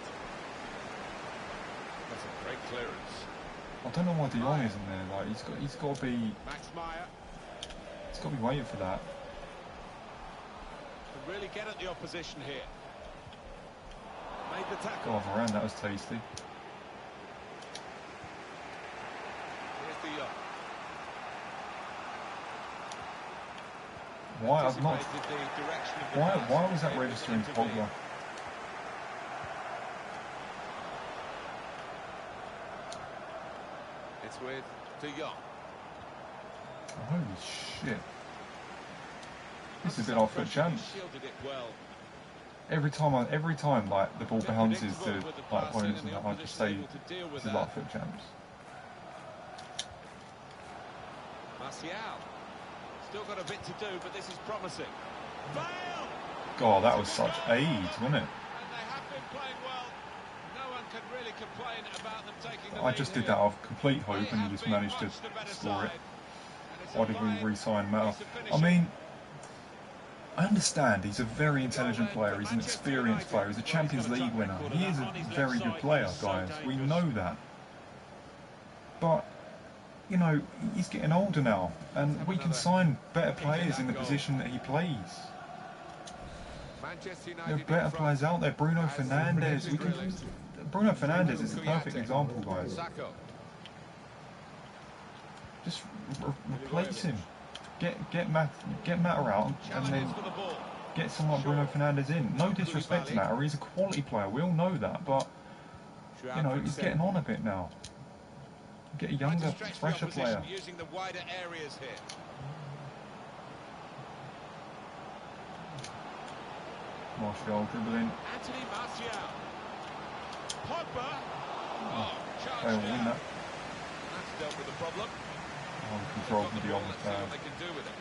That's a great clearance. I don't know why De Jong isn't there. Like he's got to be. Max Meyer. He's got to be waiting for that. Can really get at the opposition here. Made the tackle. God, Varane, that was tasty. Here's De Jong. Why I've not? Why was that registering Pogba? It's with De Jong. Holy shit! This is a bit off FUT Champs. Every time, like the ball bounces to like opponents and that, I just say this is like FUT Champs. Martial. Still got a bit to do, but this is promising. Bale! God, that was such aid, wasn't it? And they have been playing well. No one can really complain about them taking the I just did that off complete hope and just managed to score it. Why did we re-sign Mel? I mean, I understand he's a very intelligent player, he's an experienced player, he's a Champions League winner. He is a very good player, guys. We know that. But you know, he's getting older now, and we can sign better players in the position that he plays. There are better players out there. Bruno Fernandes. Bruno Fernandes is a perfect example, guys. Just replace him. Get Matter out, and then get someone like Bruno Fernandes in. No disrespect to Matter, he's a quality player. We all know that, but you know, he's getting on a bit now. Get a younger, fresher player. Using the wider areas here. Martial dribbling. Anthony Martial. Pogba. They will win that. That's dealt with the problem. Control from the other side. They can do with it.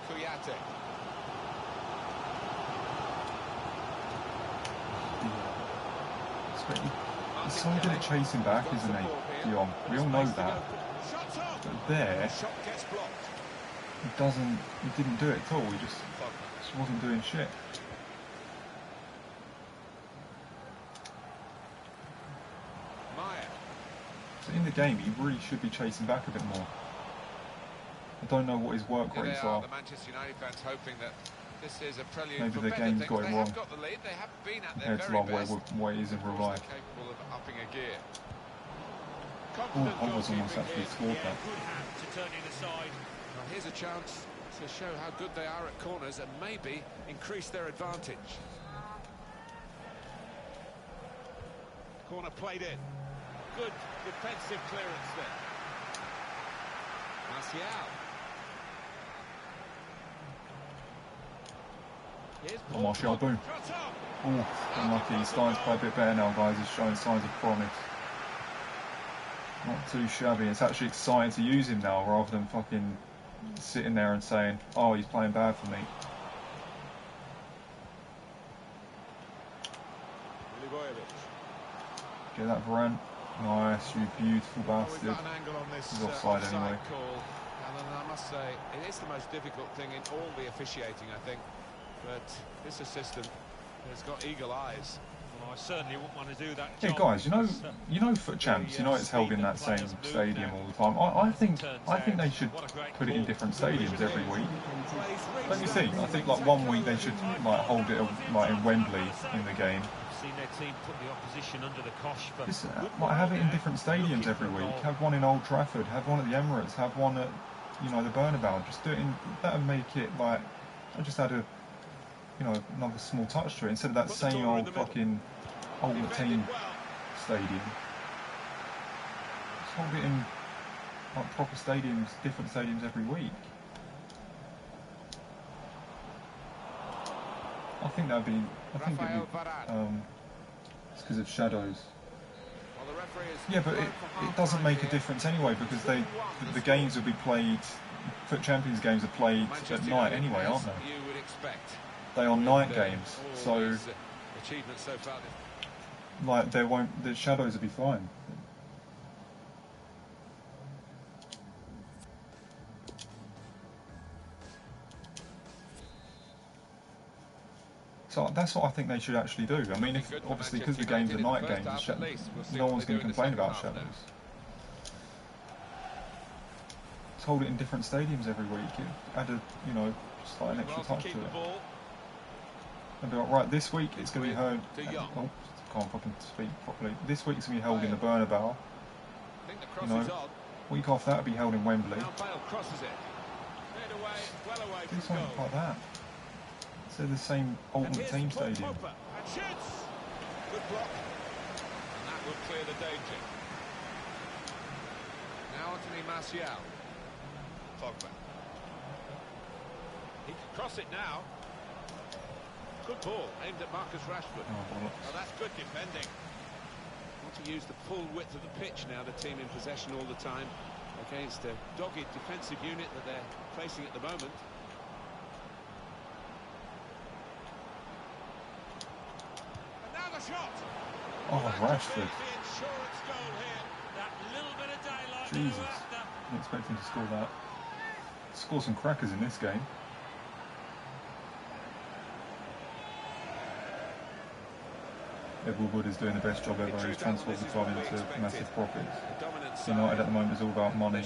Kuyate. He's so good at chasing back, isn't he, De Jong? We all know that. But there, he didn't do it at all. He just wasn't doing shit. So in the game, he really should be chasing back a bit more. I don't know what his work rates are. The Manchester United fans hoping that this is a prelude. Maybe for the game's got it wrong. Got the lead. They haven't been at compared their to very like where it is in real life. Capable of upping a gear. Oh, I was almost actually scored that. Well, here's a chance to show how good they are at corners and maybe increase their advantage. Corner played in. Good defensive clearance there. Martial. Oh, Martial, boom. Oh, unlucky. He's starting to play a bit better now, guys. He's showing signs of promise. Not too shabby. It's actually exciting to use him now rather than fucking sitting there and saying, oh, he's playing bad for me. Get that Varane. Nice, you beautiful bastard. He's offside anyway. And I must say, it is the most difficult thing in all the officiating, I think. But this assistant has got eagle eyes I certainly wouldn't want to do that. Yeah, guys, you know, FUT Champs, you know it's held in that same stadium all the time. I think they should put it in different stadiums every week. Don't you think? I think like one week they should like hold it like in Wembley in the game. Seen their team put the opposition under the cosh for Just like have it in different stadiums every week. Have one in Old Trafford, have one at the Emirates, have one at the Bernabeu. Just do it in. That would make it like I just add a another small touch to it instead of that same old fucking Ultimate Team stadium. Just hold it in like proper stadiums, different stadiums every week. I think that'd be. I think it'd be. It's because of shadows. Yeah, but it doesn't make a difference anyway because the games will be played. FUT Champions games are played at night anyway, aren't they? They are night games, so like the shadows will be fine. So that's what I think they should actually do. I mean, obviously because the games are night games, no one's going to complain about shadows. Just hold it in different stadiums every week. Add just like an extra touch to it. And be like, right, this week it's going to be held. Oh, can't fucking speak properly. This week it's going to be held in the Bernabeu. Week after that it'll be held in Wembley. Do something like that. So the same Ultimate Team stadium. Good block. And that will clear the danger. Now Anthony Martial. Pogba. He can cross it now. Good ball, aimed at Marcus Rashford. Oh, that's good defending. Want to use the full width of the pitch now, the team in possession all the time against a dogged defensive unit that they're facing at the moment. And now the shot. Oh, Rashford. Jesus. Didn't expect him to score that. Score some crackers in this game. Edward Wood is doing the best job ever. He's transformed the club into massive profits. United at the moment is all about money.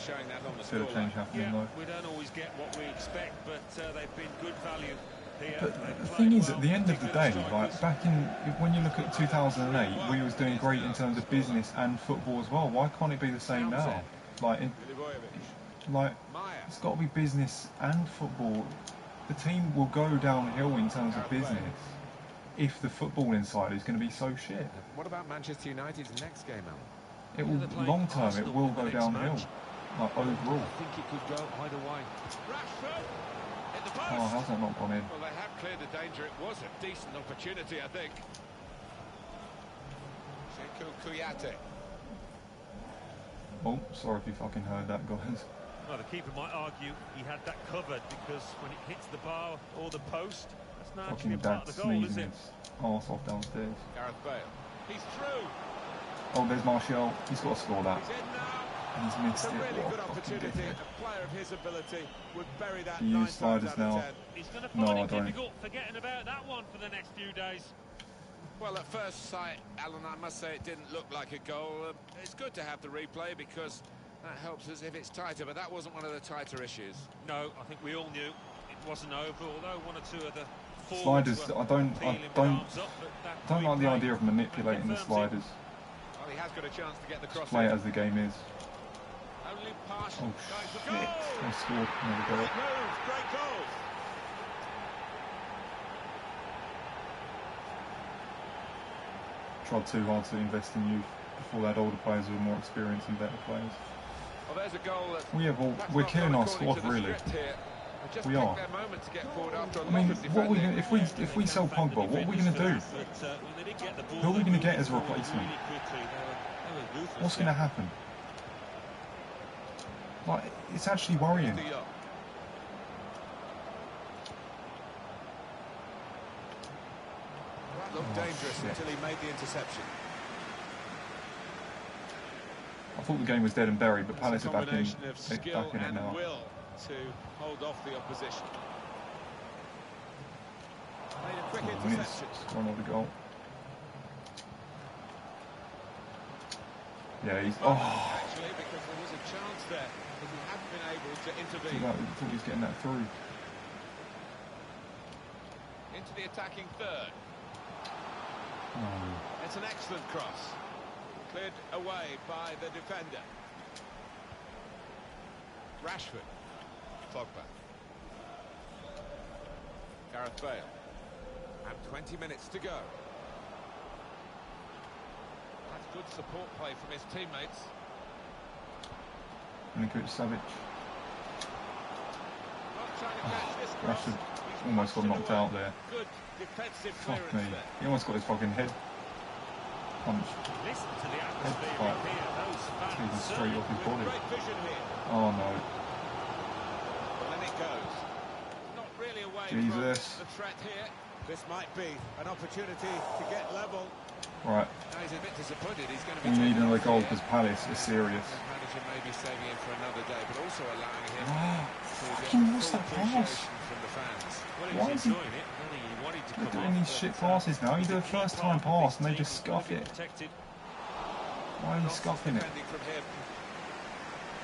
Still a change happening though. We don't always get what we expect, but they've been good value here. But the thing is, at the end of the day, like back in when you look at 2008, we was doing great in terms of business and football as well. Why can't it be the same now? Like it's got to be business and football. The team will go downhill in terms of business if the footballing side is going to be so shit. What about Manchester United's next game, Alan? It will, long term, it will go downhill. Like overall. I think it could go either way. Oh, how's that not gone in? Well, they have cleared the danger. It was a decent opportunity, I think. Sekou Kouyaté. Oh, sorry if you fucking heard that, guys. Well, the keeper might argue he had that covered because when it hits the bar or the post, that's not actually Fucking a part dad of the goal, is sneezing it? his arse off downstairs. Gareth Bale. He's through. Oh, there's Martial. He's got to score that. He's in now. And he's missed It's a it. really What good a fucking opportunity. dickhead. A player of his ability would bury that Do you 9 use sliders times out of now? 10. He's going to No, find I it don't. difficult forgetting about that one for the next few days. Well, at first sight, Alan, I must say it didn't look like a goal. It's good to have the replay because that helps us if it's tighter, but that wasn't one of the tighter issues. No, I think we all knew it wasn't over, although one or two of the Sliders, I don't like the idea of manipulating the sliders. Well, he has got a chance to get the cross. Play it as the game is. Only partial. Oh shit! They scored. There we go. Great goal. Tried too hard to invest in youth before they had older players who were more experienced and better players. Well, there's a goal that Yeah, well, we're killing our squad really. We are. I mean, what are we gonna, if we sell Pogba, what are we going to do? Who are we going to get as a replacement? What's going to happen? Like, it's actually worrying. That looked dangerous until he made the interception. I thought the game was dead and buried, but Palace are back in it now. Will to hold off the opposition. Made a quick interception. Scoring all the goal. Yeah, he's. Well, Oh. actually, because there was a chance there, but he hadn't been able to intervene. I thought he was getting that through. Into the attacking third. Oh. It's an excellent cross. Cleared away by the defender. Rashford. Pogba. Gareth Bale. And 20 minutes to go. That's good support play from his teammates. Manutd, Savic. Not trying to catch this cross. Rashford He's almost got punched it knocked away. out there. Good defensive Fuck clearance me. there. He almost got his fucking head punched. Listen to the atmosphere Right. in here. Those Taken fans straight off his With body. great vision here. Oh no. Well, then it goes. Not really away Jesus. from the threat here. This might be an opportunity to get level. Right. Now he's a bit disappointed. He's going to be We need taken another off goal here. because Palace is serious. The manager may be saving him for another day, but also allowing him Oh, to get fucking what's full that pass? appreciation from the fans. Well, he Why was is he- enjoying it. I think he wanted to They're come doing off, these but, shit passes now. You do a the key first time part of pass this and they team just has got to scuff be it. protected. Why are you Lots of scuffing it? defending from him.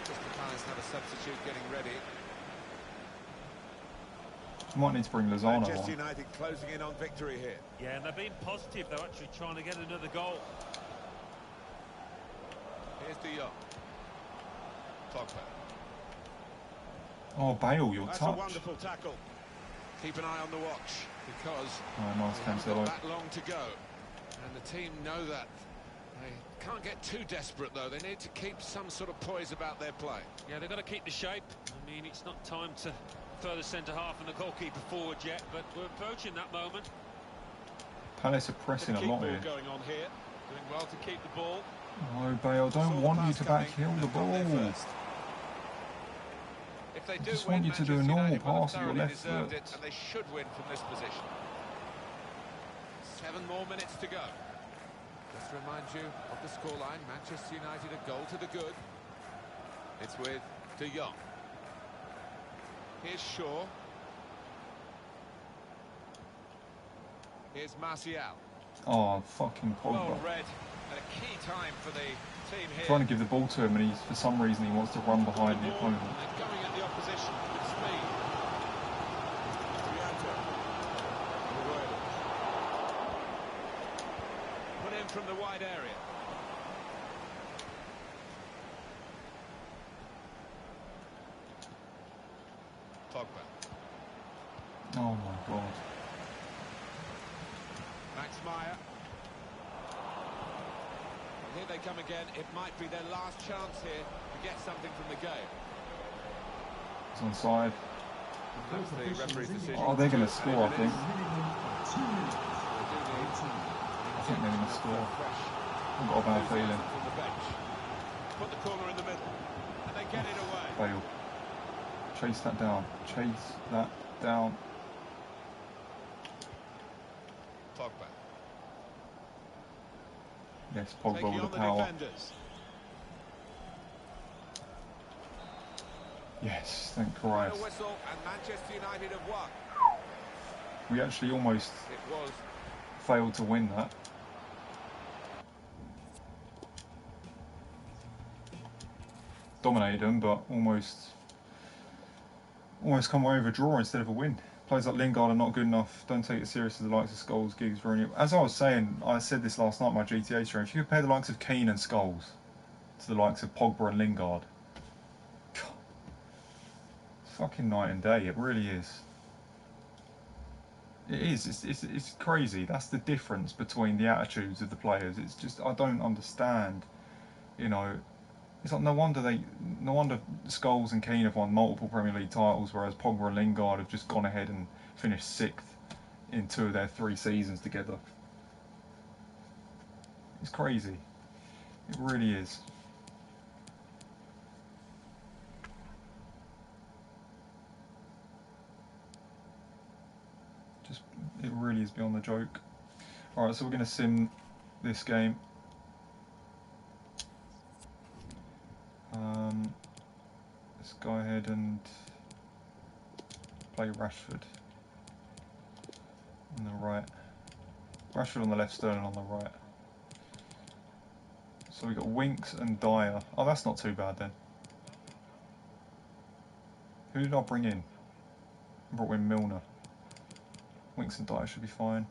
Just the Palace have a substitute getting ready. Might need to bring Lozano Manchester on. United closing in on victory here. Yeah, and they're being positive. They're actually trying to get another goal. Here's De Jong. Pogba. Oh, Bale, your That's touch. a wonderful tackle. Keep an eye on the watch because Oh, nice they haven't Cancelo. got that long to go. And the team know that. They can't get too desperate though. They need to keep some sort of poise about their play. Yeah, they've got to keep the shape. I mean, it's not time to throw the centre-half and the goalkeeper forward yet, but we're approaching that moment. Palace are pressing a Keep lot ball here. going on here. Doing well to keep the ball. No, Bale, Saw don't the want you pass to coming backheel the and got there ball. first. If they I do just win, want you to do a Manchester normal United will have pass with your thoroughly left deserved foot. it, and they should win from this position. 7 more minutes to go. Just to remind you of the scoreline, Manchester United a goal to the good. It's with De Jong. Here's Shaw. Here's Martial. Oh, fucking Well Pogba. read at a key time for the team here. Trying to give the ball to him, and he's for some reason he wants to run behind the Ball, opponent. and they're going at the opposition with speed. Trianto. Aguero. Put in from the wide area. Pogba. Oh my god. Max Meyer. And here they come again. It might be their last chance here to get something from the game. It's onside. That's the referee's decision. Oh, they're going to score, I think. They do need I think they're going to score. fresh I've got a bad feeling. from the bench. Put the corner in the middle, and they get it away. Bale. Chase that down. Chase that down. Pogba. Yes, Pogba Taking with on the the power. defenders. Yes, thank Final Christ. whistle, and Manchester United have won. We actually almost It was failed to win that. Dominated them, but almost come away with a draw instead of a win. Players like Lingard are not good enough. Don't take it serious as the likes of Scholes, Giggs, Rooney. As I was saying, I said this last night in my GTA stream. If you compare the likes of Keane and Scholes to the likes of Pogba and Lingard, it's fucking night and day. It really is. It is. It's crazy. That's the difference between the attitudes of the players. It's just I don't understand. You know, it's like no wonder Scholes and Keane have won multiple Premier League titles, whereas Pogba and Lingard have just gone ahead and finished 6th in 2 of their 3 seasons together. It's crazy. It really is. It really is beyond the joke. Alright, so we're going to sim this game. Let's go ahead and play Rashford on the right. Rashford on the left, Sterling on the right. So we got Winks and Dyer. Oh, that's not too bad then. Who did I bring in? I brought in Milner. Winks and Dyer should be fine.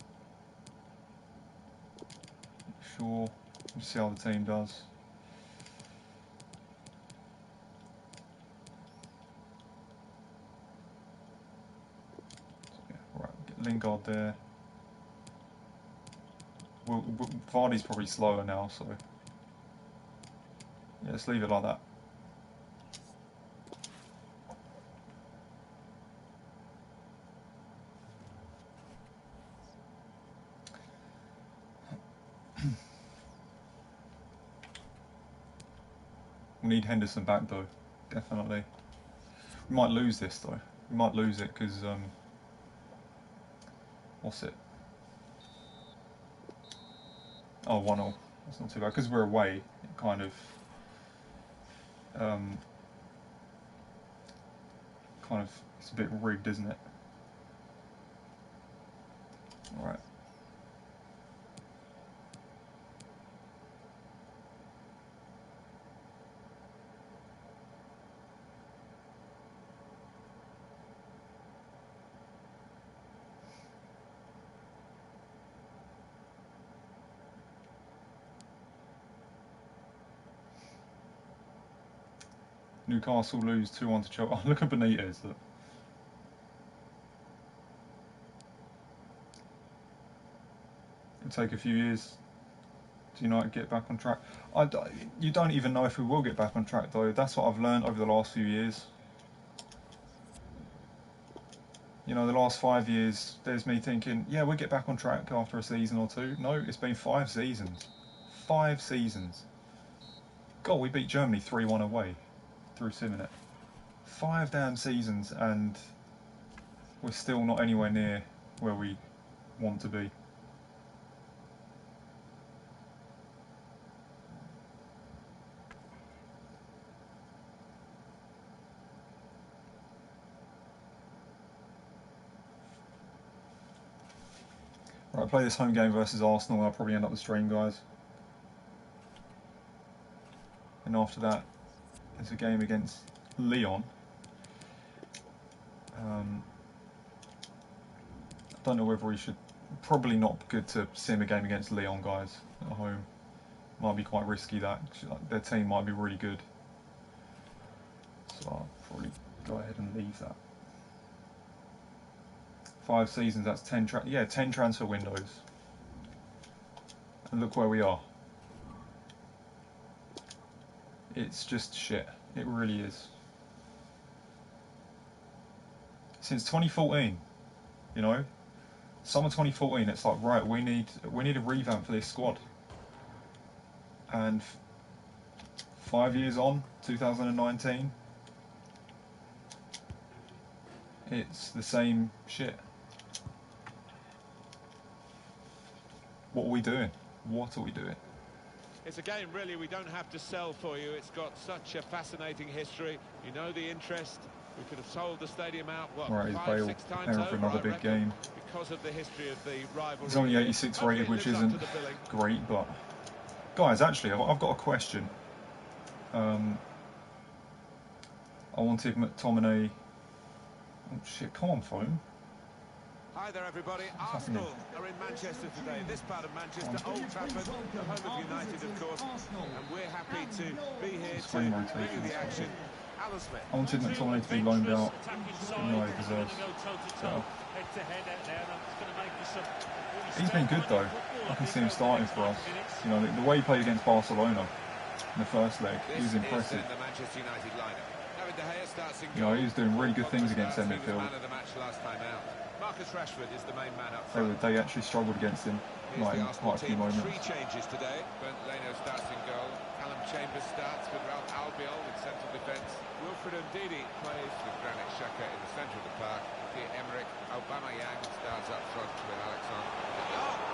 Sure. Let's see how the team does. So, yeah, right, get Lingard there. Vardy's probably slower now, so yeah, let's leave it like that. We need Henderson back though, definitely. We might lose this though. We might lose it because what's it? Oh, 1-0. That's not too bad because we're away. It kind of it's a bit rigged, isn't it? All right. Newcastle lose 2-1 to Chelsea. Oh, look at Benitez. Look. It'll take a few years to United get back on track. You don't even know if we will get back on track though. That's what I've learned over the last few years. You know, the last 5 years, there's me thinking, yeah, we'll get back on track after a season or two. No, it's been 5 seasons. 5 seasons. God, we beat Germany 3-1 away through Simonet. 5 damn seasons and we're still not anywhere near where we want to be. Right, I play this home game versus Arsenal. I'll probably end up the stream, guys. And after that, there's a game against Lyon. I don't know whether we should. Probably not good to sim a game against Lyon, guys, at home. Might be quite risky that. Their team might be really good. So I'll probably go ahead and leave that. 5 seasons, that's 10 transfer windows. And look where we are. It's just shit. It really is. Since 2014, you know, summer 2014, it's like, right, we need a revamp for this squad. And 5 years on, 2019, it's the same shit. What are we doing? What are we doing? It's a game, really, we don't have to sell for you. It's got such a fascinating history. You know the interest. We could have sold the stadium out, what, right, 5, 6 times over for another big game. Because of the history of the rivalry. It's only 86 rated, which isn't great, but... Guys, actually, I've got a question. I wanted McTominay... Oh, shit, come on, phone. Hi there, everybody. Arsenal are in Manchester today. This part of Manchester, Old Trafford, the home of United, of course. And we're happy to be here to bring you the action. Alan Smith. I wanted McTominay to be loaned out. No, he deserves. So. He's been good though. I can see him starting for us. You know, the way he played against Barcelona in the first leg, he was impressive. You know, he was doing really good things against their midfield. Marcus Rashford is the main man up front. They actually struggled against him, like, in quite a few moments. 3 changes today. Bernd Leno starts in goal. Callum Chambers starts with Ralph Albiol in central defence. Wilfred Ndidi plays with Granit Xhaka in the centre of the park. Pierre-Emerick Aubameyang starts up front with Alexander.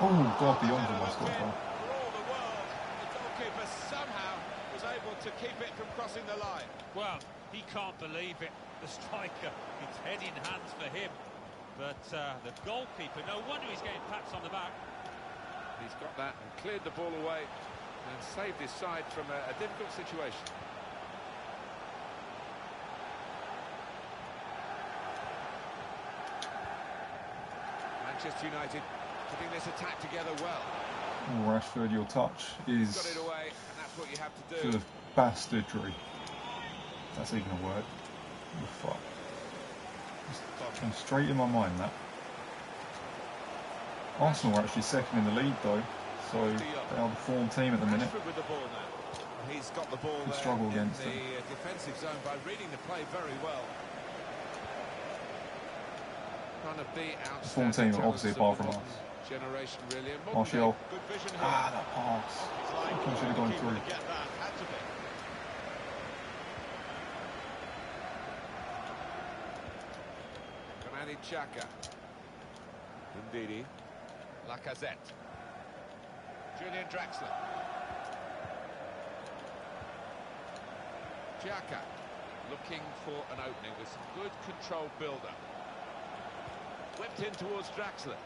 Oh, God, beyond him, I scored. For all the world, the goalkeeper somehow was able to keep it from crossing the line. Well, he can't believe it. The striker, it's head in hands for him. But the goalkeeper, no wonder he's getting pats on the back. He's got that and cleared the ball away. and saved his side from a difficult situation. Manchester United putting this attack together well. Oh, Rashford, your touch is Got it away, and that's what you have to do. full of bastardry. That's even a word. Oh, fuck. Just came straight in my mind, that. Arsenal are actually second in the league, though, so they are the form team at the minute. Rashford with the ball now. He's got the ball there struggle in against the them. defensive zone by reading the play very well. One of the Form team, obviously, apart from us. Generation, really. Martial. Good vision here. Ah, that pass. I should have gone through. Granit Xhaka. Ndidi. Lacazette. Julian Draxler. Xhaka looking for an opening with some good controlled build-up. Whipped in towards Draxler.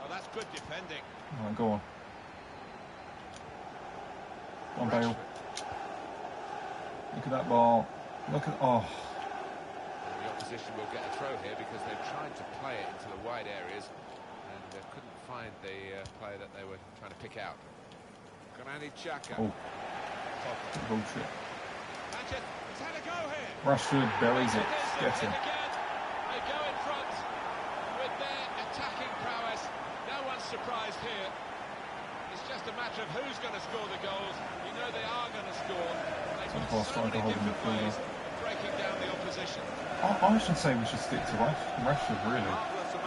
Oh, that's good defending. Right, go on. Go on, Bale. Look at that ball. Look at... Oh. The opposition will get a throw here because they've tried to play it into the wide areas and couldn't find the player that they were trying to pick out. Granit Xhaka. Oh. Bullshit. Manchester, he's had a go here. Rashford buries it. Get him. They go in front with their attacking prowess. No one's surprised here. It's just a matter of who's going to score the goals. You know they are going to score. They've got so many different ways of breaking down the opposition. I should say we should stick to Rashford, really.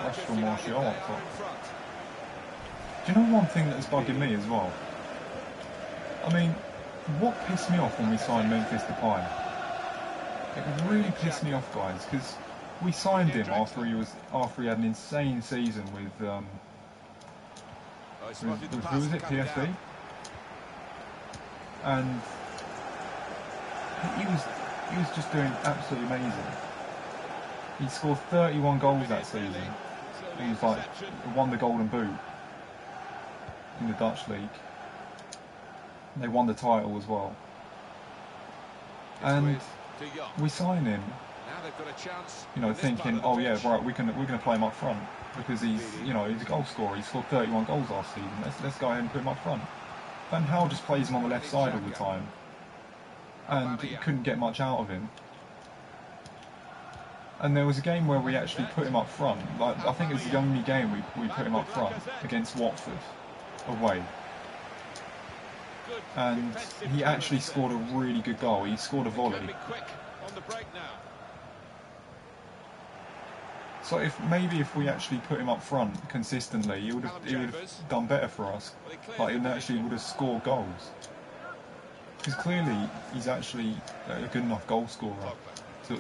Rashford, Martial up top. Do you know one thing that's bugging me as well? I mean, what pissed me off when we signed Memphis Depay? It really pissed me off, guys, because we signed him after he had an insane season with who was it, PSV? And he was just doing absolutely amazing. He scored 31 goals that season. He was like won the Golden Boot in the Dutch league. They won the title as well. And we sign him, you know, thinking, oh yeah, right, we're gonna play him up front because he's a goal scorer. He scored 31 goals last season. Let's go ahead and put him up front. Van Gaal just plays him on the left side all the time, and he couldn't get much out of him. And there was a game where we actually put him up front. Like, I think it was the only game we put him up front against Watford away. And he actually scored a really good goal. He scored a volley. So if we actually put him up front consistently, he would have done better for us. Like, he actually would have scored goals. Because clearly he's actually a good enough goal scorer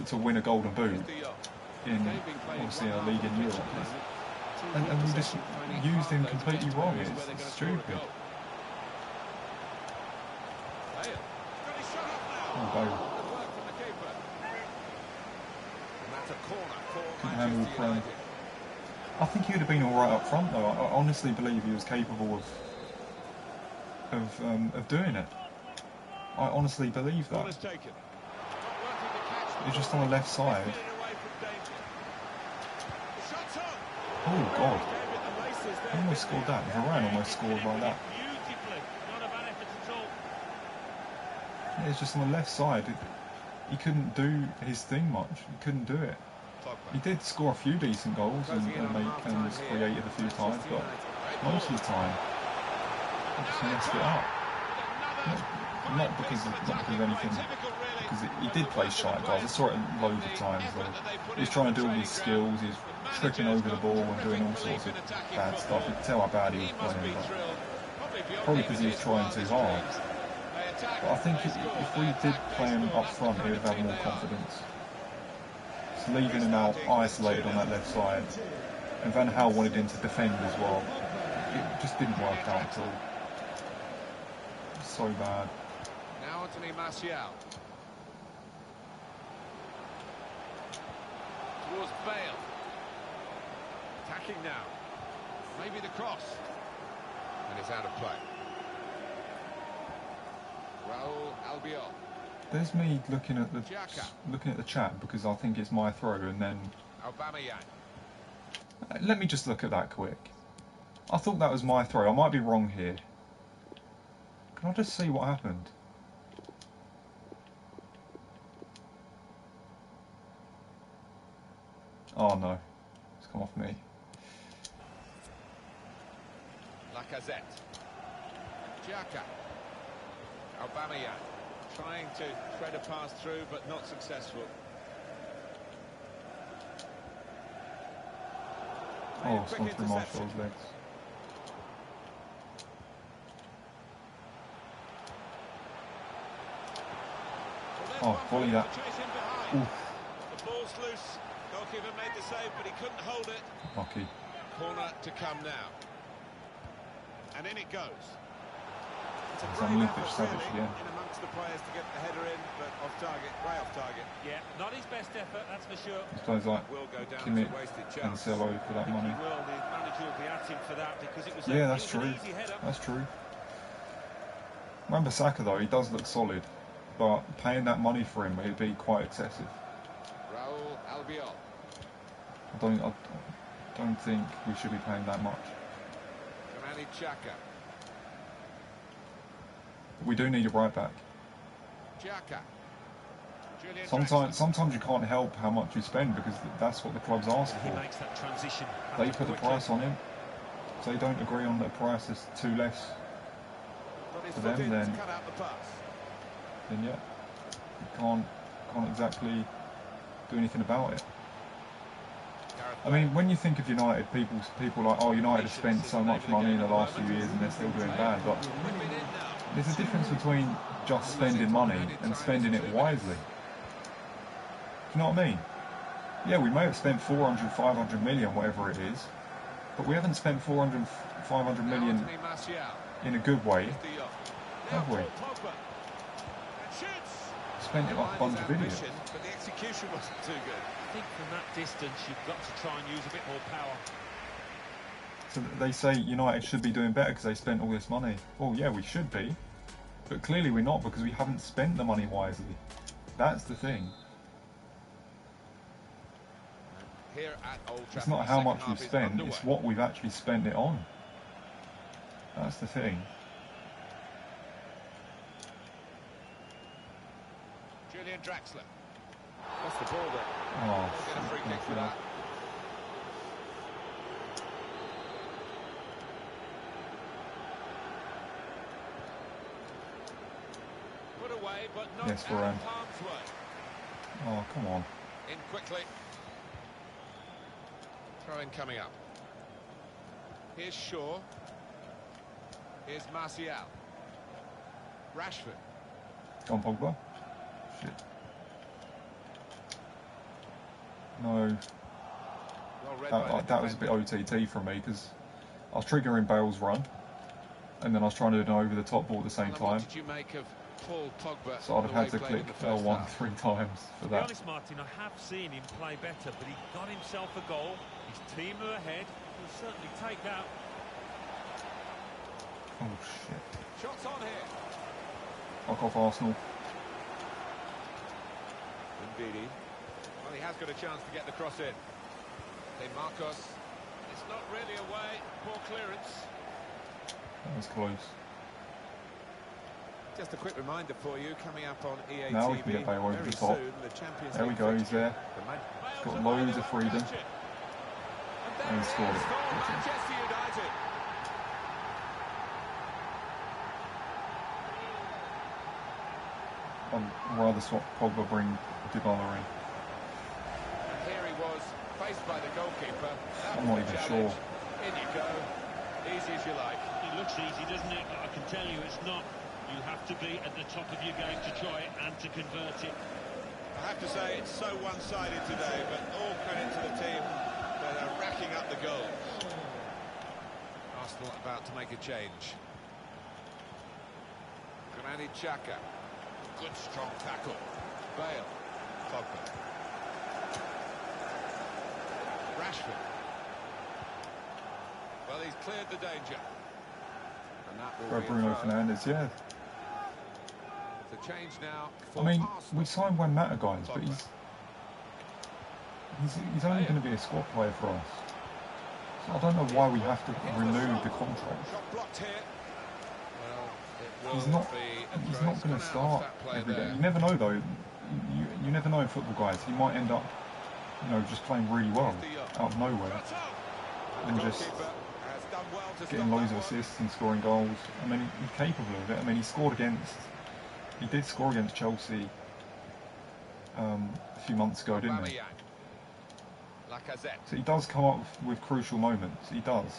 to win a Golden Boot in obviously a league in Europe. And we just used him completely wrong. It's stupid. Oh, Bale. Couldn't handle the prem. I think he would have been alright up front though. I honestly believe he was capable of doing it. I honestly believe that. He's just on the left side. Oh God. He almost scored that. Varane almost scored like that. Yeah, it's just on the left side. He couldn't do his thing much. He couldn't do it. He did score a few decent goals and was creative a few times, but most of the time he just messed it up. Not because of anything, because he did play shite goals. I saw it loads of times where he was trying to do all these skills, he was tripping over the ball and doing all sorts of bad stuff. You could tell how bad he was playing, but probably because he was trying too hard. But I think if we did play him up front, he would have had more confidence. Just leaving him out isolated on that left side, and Van Gaal wanted him to defend as well. It just didn't work out at all. So bad. Now Anthony Martial. Towards Bale. Attacking now. Maybe the cross. And it's out of play. There's me looking at the chat because I think it's my throw, and then let me just look at that quick. I thought that was my throw. I might be wrong here. Can I just see what happened? Oh no, it's come off me. Lacazette. Xhaka. Aubameyang. Trying to thread a pass through, but not successful. Oh, it's gone through Marshall's legs. Oh, volley that. Oof. The ball's loose. Goalkeeper made the save, but he couldn't hold it. Lucky. Corner to come now. And in it goes. It's a It's brave unleashed effort, Savage really, again. in amongst the players to get the header in, but off target, way off target. Yeah, not his best effort, that's for sure. This guy's like Will go down Kimmich as a wasted and chance. Cello for that money. He will. The manager will be at him for that because it was Yeah, that's an true. easy header. That's true. Remember Saka though, he does look solid, but paying that money for him would be quite excessive. Raul Albiol. I don't think we should be paying that much. Manutd Xhaka. We do need a right back. Xhaka. Julian Sometimes you can't help how much you spend because that's what the clubs ask He for. makes that transition. They put the price on him. So they don't agree on the price is too less for them, then cut out the pass. yeah, you can't exactly do anything about it. I mean, when you think of United, people are like, oh, United have spent so much money in the last few years and they're still doing bad, but there's a difference between just spending money and spending it wisely. Do you know what I mean? Yeah, we may have spent 400, 500 million, whatever it is, but we haven't spent 400, 500 million in a good way, have we? Spent it like a bunch of idiots. But the execution wasn't too good. I think from that distance you've got to try and use a bit more power. So they say United should be doing better because they spent all this money. Well, yeah, we should be, but clearly we're not because we haven't spent the money wisely. That's the thing. Here at Old Trafford, It's not how much second we've half is spent, underway. it's what we've actually spent it on. That's the thing. Julian Draxler. That's the ball there. Oh, They'll get a free kick for that. Put away, but not Yes, out Varane. of harm's way. Oh, come on. In quickly. Throw-in coming up. Here's Shaw. Here's Martial. Rashford. Go on, Pogba. Shit. No, Well read by the that was a bit defender. OTT from me because I was triggering Bale's run and then I was trying to do an over-the-top ball at the same Alan, time. What did you make of Paul Pogba? So I'd have the way had to he played in click the first L1 half? 3 times for To be that. honest, Martin, I have seen him play better, but he got himself a goal. His team are ahead. He'll certainly take that. Oh shit. Shots on here. Fuck off Arsenal. Indeed. Well, he has got a chance to get the cross in. Hey, Marcos. It's not really away. Poor clearance. That was close. Just a quick reminder for you, coming up on EA Now TV we can get Bale over very the top. soon, the Champions There we League go, he's fixture. there. Bale's Got away, loads no of freedom. question. And And he scored it. for Manchester United. I'd rather swap Pogba, bring Dybala in. And here he was, faced by the goalkeeper. That I'm was not the even challenge. sure. In you go. Easy as you like. It looks easy, doesn't it? But I can tell you it's not. You have to be at the top of your game to try it and to convert it. I have to say it's so one-sided today, but all credit to the team that are racking up the goals. Arsenal about to make a change. Manutd Xhaka. Good strong tackle. Bale. Pogba. Rashford. Well, he's cleared the danger. And that will Go be a Bruno throw. Fernandes, yeah. The change now for I mean, Arsenal. we signed Manutd, guys, but he's only going to be a squad player for us. So I don't know why we have to renew the contract. Shot blocked here. Well, it will He's not going to start every day. You never know, though. You never know in football, guys. He might end up, just playing really well out of nowhere and just getting loads of assists and scoring goals. I mean, he's capable of it. I mean, he did score against Chelsea a few months ago, didn't he? So he does come up with crucial moments. He does.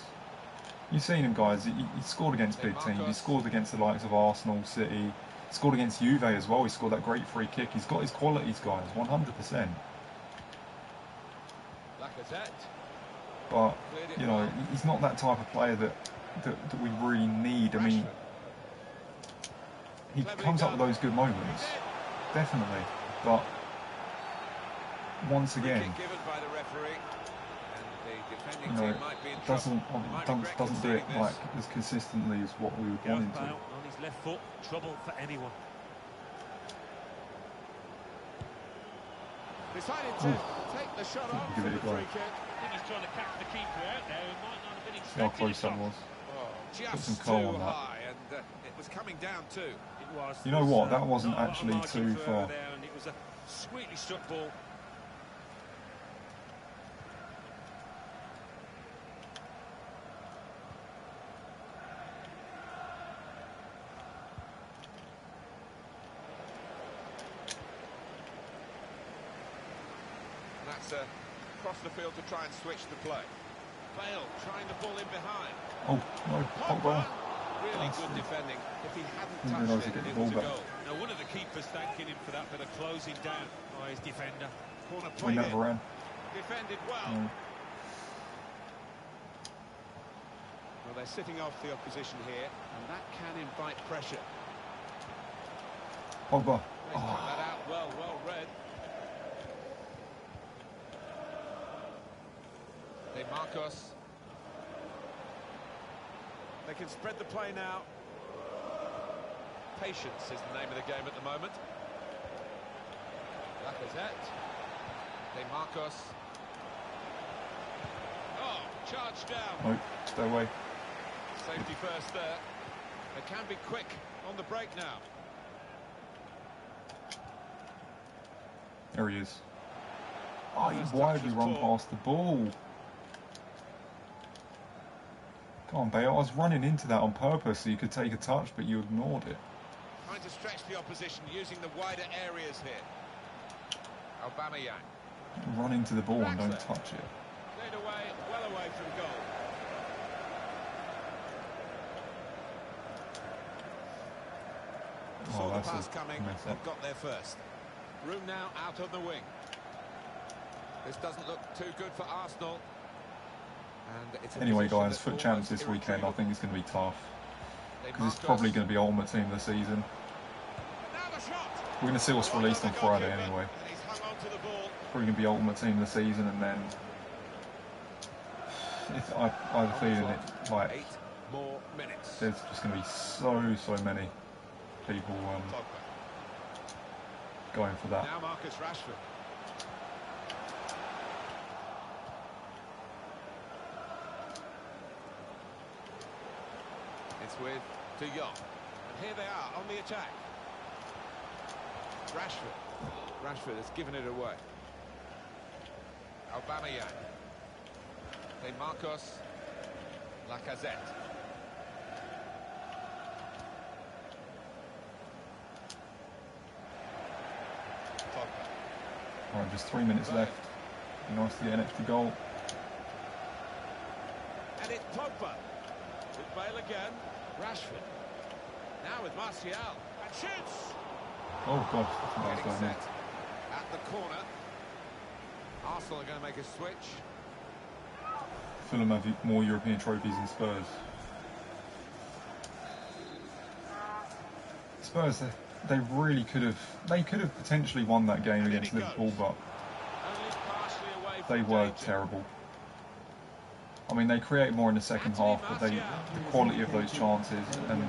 You've seen him, guys. He scored against big teams. He scored against the likes of Arsenal, City. He scored against Juve as well. He scored that great free kick. He's got his qualities, guys, 100%. But he's not that type of player that we really need. I mean, he comes up with those good moments, definitely. But once again, doesn't do it like as consistently as what we would want him to. On his left foot, trouble for anyone. Decided to take the shot off for the free kick. I think he's trying to catch the keeper out there. It might not have been See how close that was. Put some coal on that. And it was coming down too. It was. You know what? That wasn't actually too far. There, and it was a sweetly struck ball. That's across the field to try and switch the play. Bale trying the ball in behind. Oh, no, Pogba. Really good defending. If he hadn't Didn't realise touched he'd it, get it the was a ball back. goal. Now, one of the keepers thanking him for that bit of closing down by his defender. Corner We played never in. ran. Defended well. No. Well, they're sitting off the opposition here, and that can invite pressure. Pogba. They cut that out well read. They Marcos. They can spread the play now. Patience is the name of the game at the moment. Lacazette. They Marcos. Oh, charged down. No, stay away. Safety first there. They can be quick on the break now. There he is. Oh, why did he run past the ball? Come on, Bale. I was running into that on purpose so you could take a touch, but you ignored it. Trying to stretch the opposition using the wider areas here. Aubameyang. Run into the ball and don't touch it. Played away, well away from goal. Saw the That's pass a coming, mess they've up. got there first. Room now out on the wing. This doesn't look too good for Arsenal. And it's a Anyway, position guys, that's FUT Champs almost this weekend, I think it's going to be tough. They Because it's mark probably us. going to be Ultimate Team of the season. Now the shot. We're going to see what's released on Friday anyway. And he's hung on to the ball. Probably going to be Ultimate Team of the season, and then I have a feeling it like 8 more minutes. there's just going to be so many people Pogba. going for that. Now Marcus Rashford. It's with De Jong. And here they are on the attack. Rashford. Rashford has given it away. Aubameyang. They Marcos. Lacazette. Pogba. Alright, just 3 minutes left. Be nice to get an extra goal. And it's Pogba. With Bale again. Rashford. Now with Martial. And shoots. Oh gosh, I think that was Getting going in. set at the corner. Arsenal are going to make a switch. Fulham have more European trophies than Spurs. Spurs, they really could have potentially won that game And in against it Liverpool, goes. but Only partially away they from were danger. terrible. I mean, they created more in the second half, but the quality of those chances and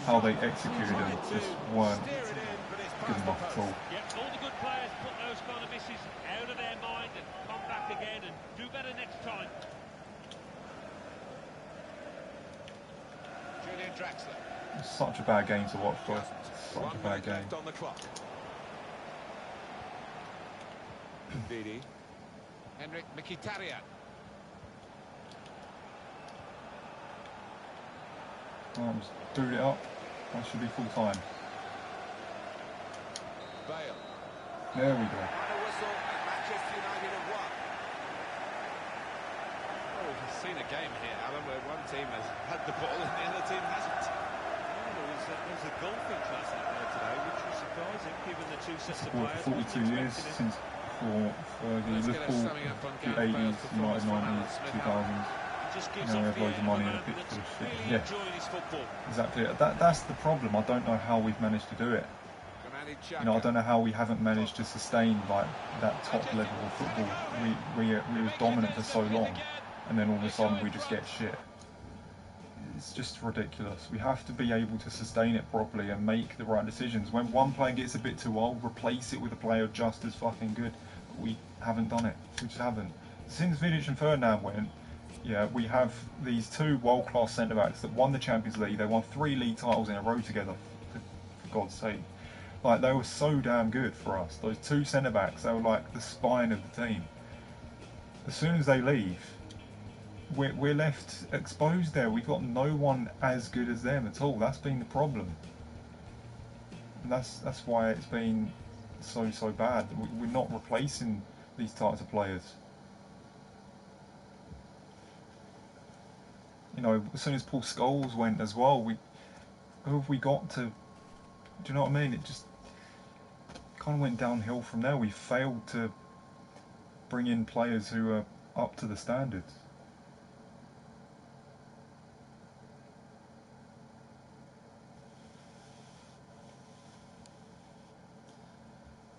how they executed them just weren't Steer it in. good past the enough at post. all. Yeah, all the good players put those kind of misses out of their mind and come back again and do better next time. Julian Draxler. It's such a bad game to watch, guys. Just Such 1 a bad minute game. left on the clock. Didi. Henrik Mkhitaryan. Just boot it up. That should be full time. Bale. There we go. And a whistle, and Manchester United have won. Well, we've seen a game here, Alan, where one team has had the ball and the other team hasn't. There was a golfing class out there today, which was surprising given the two sets of Scored players. for 42 years since before Fergie, Let's get us Liverpool, summing up on the Gareth Bale's 80s, performance United from 90s, Smith. 2000s. Just gives Now we off have the loads of air money of in a the man pitch for that's this shit. really Yeah, enjoying his football. exactly. That's the problem. I don't know how we've managed to do it. You know, I don't know how we haven't managed to sustain like that top level of football. We was dominant for so long, and then all of a sudden we just get shit. It's just ridiculous. We have to be able to sustain it properly and make the right decisions. When one player gets a bit too old, replace it with a player just as fucking good. But we haven't done it. We just haven't. Since Vidic and Ferdinand went, yeah, we have these two world-class centre-backs that won the Champions League. They won 3 league titles in a row together, for God's sake. Like, they were so damn good for us. Those two centre-backs, they were like the spine of the team. As soon as they leave, we're left exposed there. We've got no one as good as them at all. That's been the problem. And that's why it's been so bad. We're not replacing these types of players. You know, as soon as Paul Scholes went as well, who have we got to? Do you know what I mean? It just kind of went downhill from there. We failed to bring in players who are up to the standards.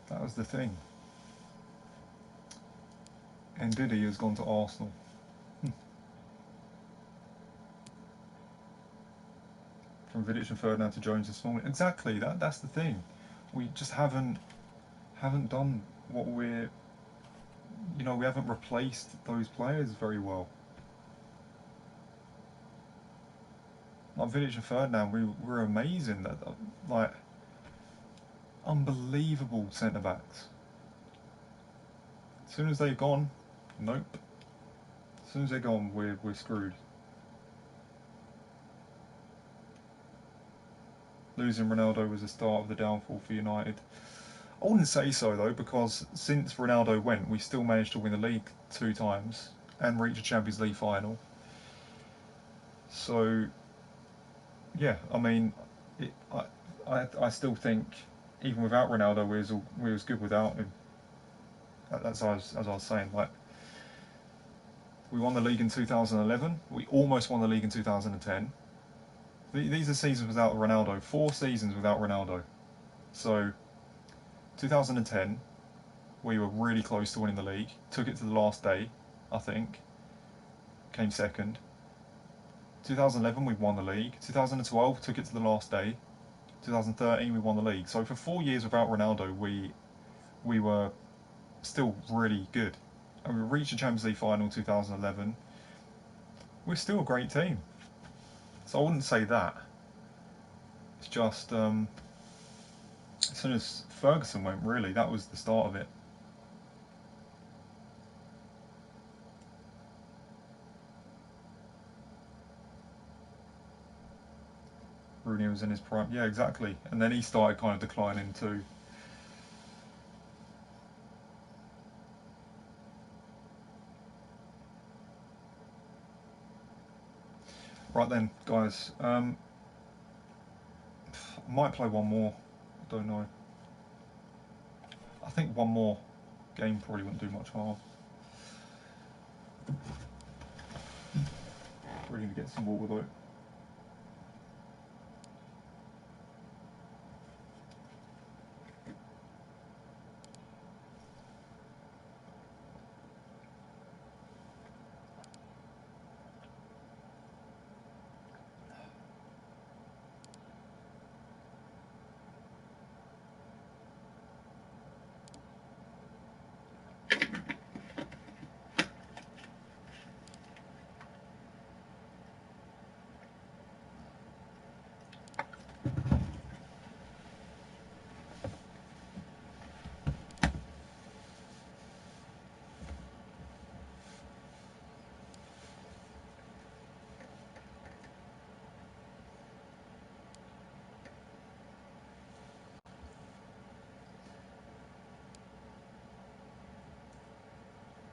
That was the thing. And Diddy has gone to Arsenal. From Vidic and Ferdinand to Jones this morning. Exactly, that's the thing. We just haven't done what we're, you know, we haven't replaced those players very well. Like Vidic and Ferdinand, we were amazing. Like, unbelievable centre backs. As soon as they're gone, nope. As soon as they're gone, we're screwed. Losing Ronaldo was the start of the downfall for United. I wouldn't say so though, because since Ronaldo went, we still managed to win the league 2 times and reach a Champions League final. So, yeah, I mean, I still think even without Ronaldo, we was good without him. That's as I was saying. Like, we won the league in 2011. We almost won the league in 2010. These are seasons without Ronaldo. 4 seasons without Ronaldo. So, 2010, we were really close to winning the league. Took it to the last day, I think. Came second. 2011, we won the league. 2012, took it to the last day. 2013, we won the league. So for 4 years without Ronaldo, we were still really good. And we reached the Champions League final in 2011. We're still a great team. So I wouldn't say that. It's just, as soon as Ferguson went, really, that was the start of it. Rooney was in his prime. Yeah, exactly. And then he started kind of declining too. Right then, guys. Might play one more. I don't know. I think one more game probably wouldn't do much harm. Really need to get some water though.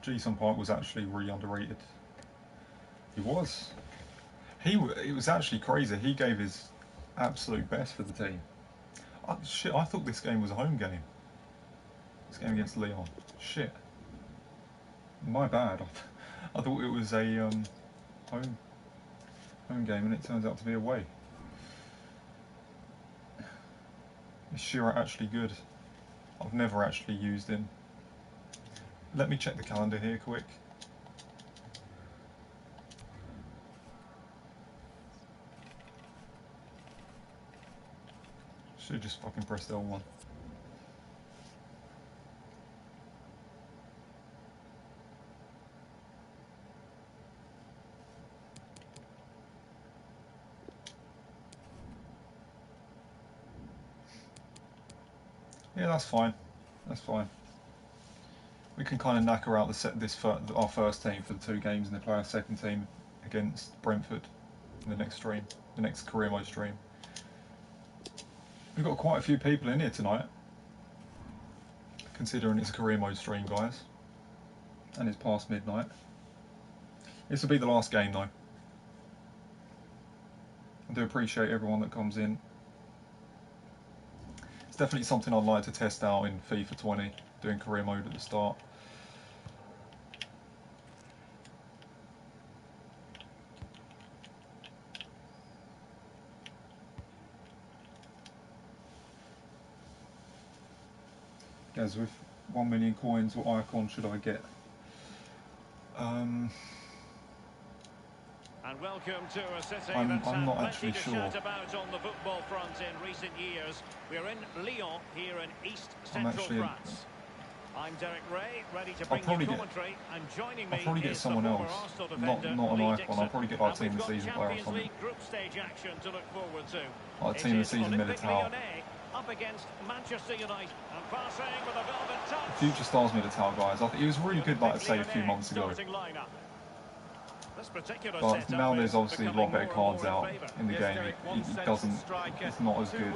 Jason Park was actually really underrated. He was. It was actually crazy. He gave his absolute best for the team. Shit, I thought this game was a home game. This game against Leon. Shit. My bad. I thought it was a home game, and it turns out to be away. Is Shearer actually good? I've never actually used him. Let me check the calendar here quick. Should've just fucking pressed L1. Yeah, that's fine. That's fine. We can kind of knacker out our first team for the 2 games, and then play our second team against Brentford in the next stream, the next career mode stream. We've got quite a few people in here tonight, considering it's a career mode stream, guys, and it's past midnight. This will be the last game, though. I do appreciate everyone that comes in. It's definitely something I'd like to test out in FIFA 20, doing career mode at the start. Guys, with 1 million coins, what icon should I get? And welcome to a city I'm that's not had actually plenty to sure. shout about on the football front in recent years. We're in Lyon, here in East Central France. I'm Derek Ray, ready to bring you commentary, and joining me I'll probably get is someone the former else, Arsenal defender, not an Lee icon. Dixon. I'll probably get our And team of we've the got season player or Champions something. League group stage action to look forward to. Like team of the season, Olympique Manutd. Lyonnais up against Manchester United, and passing with a velvet touch. Future Stars Manutd, guys. He was really good, like I say, a few months ago. But now there's obviously a lot better cards out in the game. It doesn't. It's not as good.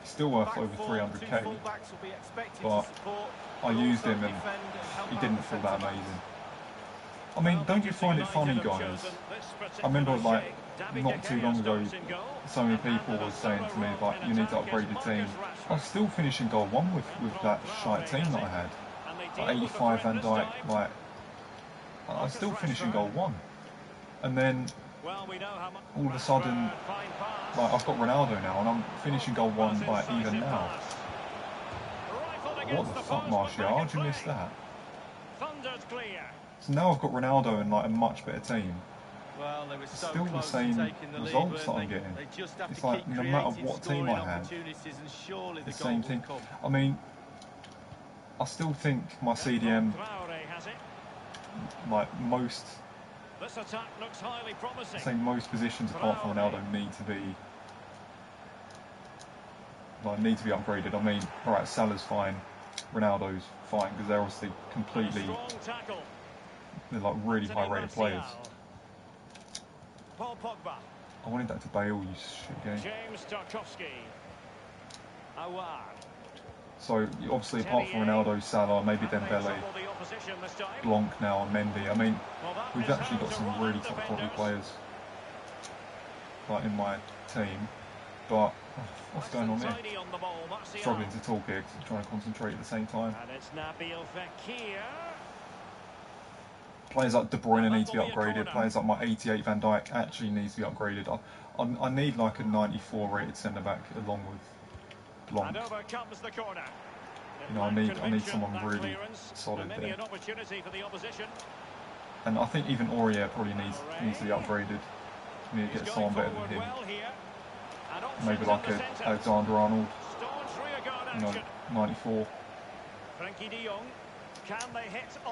Still worth over 300k. But I used him and he didn't feel that amazing. I mean, don't you find it funny, guys? I remember, like, not too long ago, so many people were saying to me, like, you need to upgrade your team. I was still finishing goal 1 with that shite team that I had. Like 85 Van Dijk, like, I was still finishing goal 1. And then, all of a sudden, like, I've got Ronaldo now, and I'm finishing goal 1, like, even now. What the fuck, Martial? How'd you miss that? So now I've got Ronaldo and, like, a much better team. It's still the same results that I'm getting. It's like, no matter what team I had, the same thing. I mean, I still think my CDM, like most positions apart from Ronaldo need to be upgraded. I mean, alright, Salah's fine, Ronaldo's fine, because they're obviously they're like really high rated players. I wanted that to Bale, you shit game. So obviously apart from Ronaldo, Salah, maybe Dembele, Blanc now and Mendy. I mean, we've actually got some really top quality players like in my team. But what's going on here? Struggling to talk here because I'm trying to concentrate at the same time. Players like De Bruyne need to be upgraded. Players like my 88 Van Dijk actually needs to be upgraded. I need like a 94 rated centre back along with Blanc. You know, I need someone really solid there. And I think even Aurier probably needs to be upgraded. We need to get someone better than him. Maybe like a Alexander Arnold. You know, 94.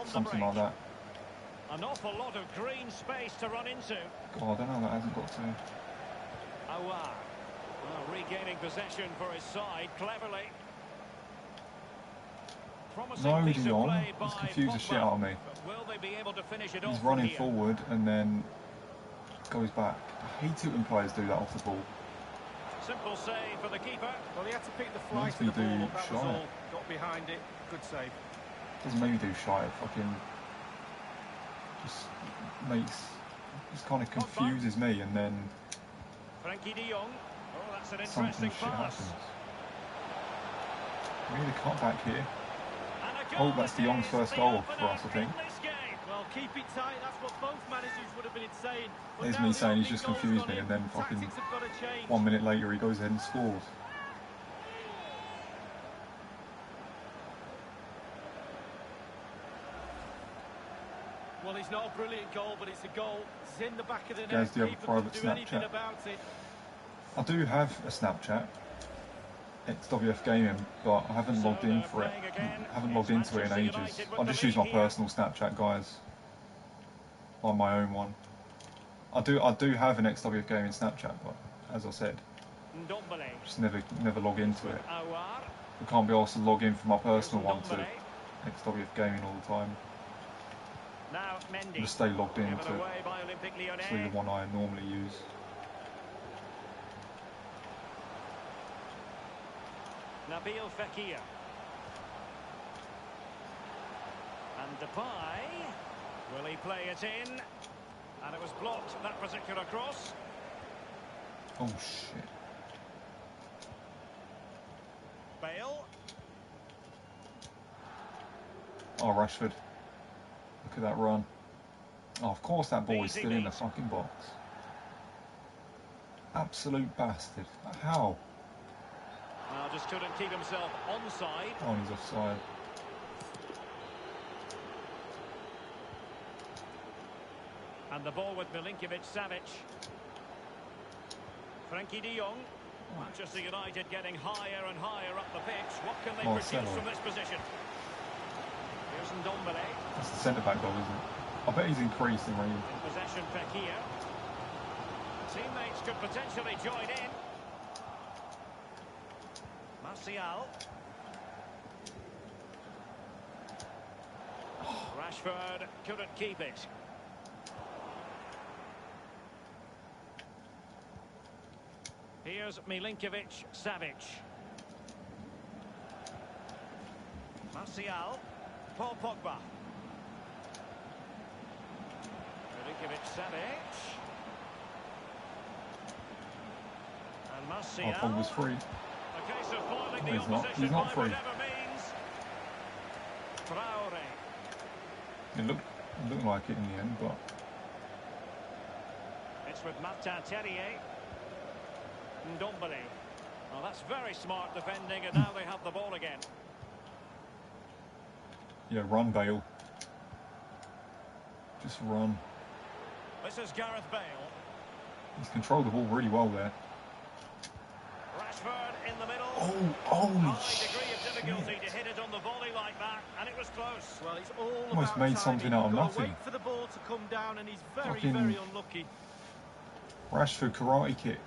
Something like that. An awful lot of green space to run into. God, I don't know, that hasn't got to. Awar. Well, regaining possession for his side cleverly. No, De Jong. He's confused the shit out of me. He's running forward and then goes back. I hate it when players do that off the ball. Simple save for the keeper. Well, he had to pick the flight of the ball up, that was all. Got behind it. Good save. Doesn't make me do shy. It fucking just kind of confuses me, and then Frankie de Jong. Oh, that's an something interesting shit pass. happens. We need a cutback here. And a Oh, goal that's de it Jong's is, first the goal for opener us, I think. in this game. Well, keep it tight. That's what both managers would have been saying. But There's now me the saying he's opening just goal's confused gone me, in. and then fucking Tactics have got to change. 1 minute later he goes ahead and scores. Well, it's not a brilliant goal, but it's a goal. It's in the back of the net. Guys, do you have a Keeper private couldn't do anything Snapchat? about it. I do have a Snapchat, XWF Gaming, but I haven't logged in for it. Haven't logged into it in ages. I just use my personal Snapchat, guys, on my own one. I do have an XWF Gaming Snapchat, but as I said, just never log into it. I can't be asked to log in from my personal one to XWF Gaming all the time. Now Mendy. Just stay logged in Given to away by Olympique actually the one I normally use. Nabil Fekir. And Depay. Will he play it in? And it was blocked, that particular cross. Oh shit. Bale. Oh, Rashford. Look at that run. Oh, of course that ball is still in the fucking box. Absolute bastard. How? Well, just couldn't keep himself onside. Oh, he's offside. And the ball with Milinkovic-Savic. Frankie de Jong. Manchester United getting higher and higher up the pitch. What can they produce from this position? Here's Ndombele. That's the centre-back goal, isn't it? I bet he's increased in range. In possession, Fekir. Teammates could potentially join in. Martial. Rashford couldn't keep it. Here's Milinkovic-Savic. Martial. Paul Pogba. Milinkovic-Savic. And Martial. Oh, Pogba's free. A case of foiling the he's not. opposition He's not by free. whatever means. Traore. It looked like it in the end, but It's with Martin Terrier. Ndombele. Well, that's very smart defending, and now they have the ball again. yeah, run Bale. Just run. This is Gareth Bale. He's controlled the ball really well there. Rashford in the middle. Oh, holy High degree of difficulty shit. to hit it on the volley like that, and it was close. Well, it's all Almost about made timing. something out of You've got to nothing. wait for the ball to come down, and he's very, Fucking very unlucky. Rashford karate kick.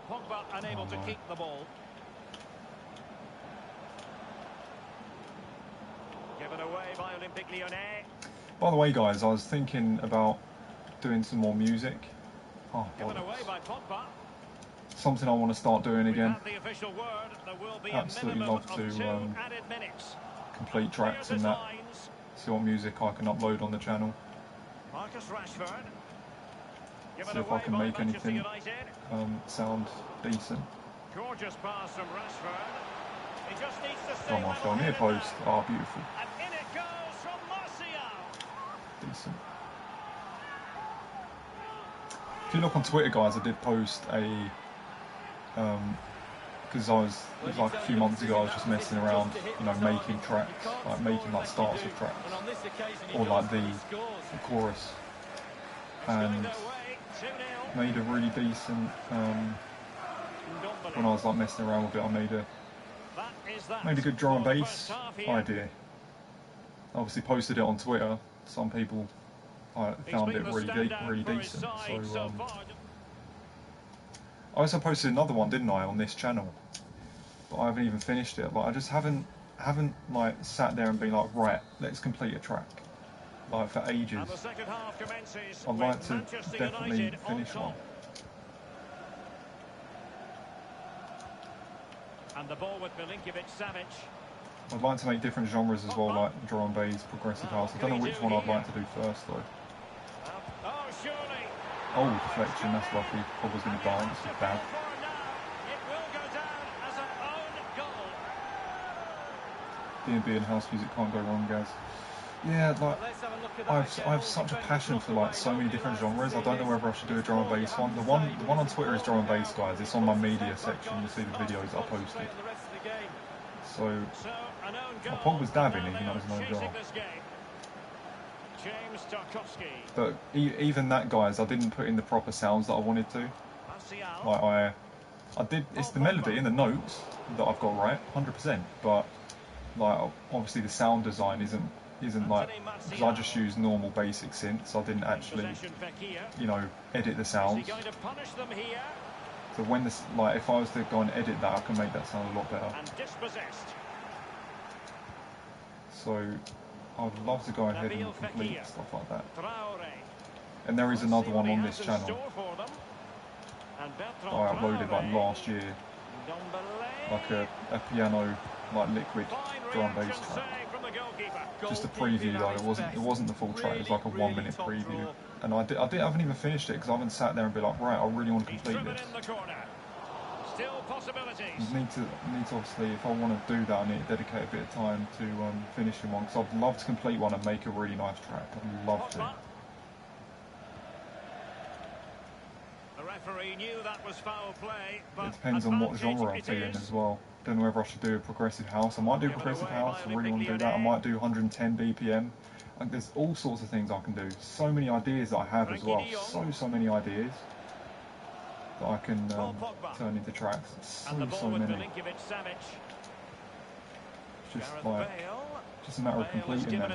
Pogba unable to keep the ball. Given away by Olympique Lyonnais. By the way, guys, I was thinking about doing some more music. Oh, Given bollocks. away by Pogba. Something I want to start doing We've again. had the official word. There will be Absolutely a minimum love of to, 2 added minutes. Complete tracks Here's and his that. lines. See what music I can upload on the channel. Marcus Rashford. Given See if I away can by make Manchester anything United. sound decent. Gorgeous pass from Rashford. He just needs to stay Oh, my level near headed post. now. Oh, beautiful. And in it goes from Martial. Decent. If you look on Twitter, guys, I did post a because it was like a few months ago, I was just messing around, you know, making tracks, like making like starts of tracks, or like the chorus, and made a really decent. When I was like messing around with it, I made a good drum and bass idea. Obviously, posted it on Twitter. Some people found it really decent. So I also posted another one, didn't I, on this channel? But I haven't even finished it. Like, I just haven't haven't like sat there and been like, right, let's complete a track. Like for ages. And the second half commences I'd like with to Manchester definitely United on finish top. one. And the ball with Milinkovic-Savic. I'd like to make different genres as well, like drum and bass, progressive house. I don't know which one I'd like to do first though. Oh, surely. Oh, deflection, that's lucky. Pogba's going to dance, it's bad. It will go down as an own goal. D&B and house music can't go wrong, guys. Yeah, like I have such a passion for like so many different genres. I don't know whether I should do a drum and bass one. The one on Twitter is drum and bass, guys. It's on my media section. You see the videos I posted. So Pogba's dabbing, he knows no goal. But even that, guys, I didn't put in the proper sounds that I wanted to. Like I did. It's the melody and the notes that I've got right, 100%. But like obviously the sound design isn't like, because I just use normal basic synths. I didn't actually, you know, edit the sounds. So when this, like, if I was to go and edit that, I can make that sound a lot better. So I'd love to go ahead and complete stuff like that. And there is another one on this channel that I uploaded like last year, like a piano, like liquid drum bass track. Just a preview though, it wasn't the full track, it was like a 1 minute preview. And I haven't even finished it because I haven't sat there and be like, right, I really want to complete this. You need to obviously, if I want to do that, I need to dedicate a bit of time to finishing one, because I'd love to complete one and make a really nice track. I'd love to. The referee knew that was foul play, but it depends on what genre I'm feeling as well. Don't know whether I should do a progressive house. I might do progressive house. I really want to do that. I might do 110 BPM. Like, there's all sorts of things I can do. So many ideas that I have as well. So many ideas that I can turn into tracks. So many. It's just a matter of completing them.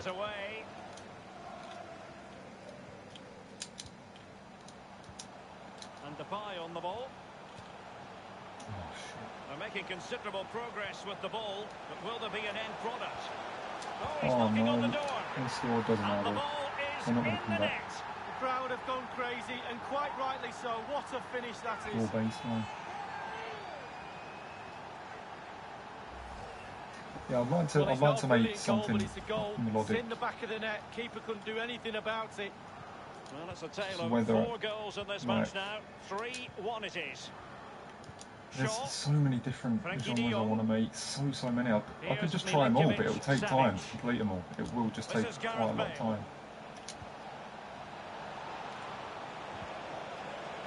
And Depay on the ball. Oh, shit. They're making considerable progress with the ball, but will there be an end product? Oh no, the score doesn't matter. They're not going to come back. The crowd have gone crazy, and quite rightly so. What a finish that is. Score baseline. Yeah, I'd like to make something melodic. In the back of the net, keeper couldn't do anything about it. Well, it's a tale of 4 goals in this match now. 3-1 it is. There's so many different genres I want to make, so many. I could just try them all, but it will take time to complete them all. It will just take quite a lot of time.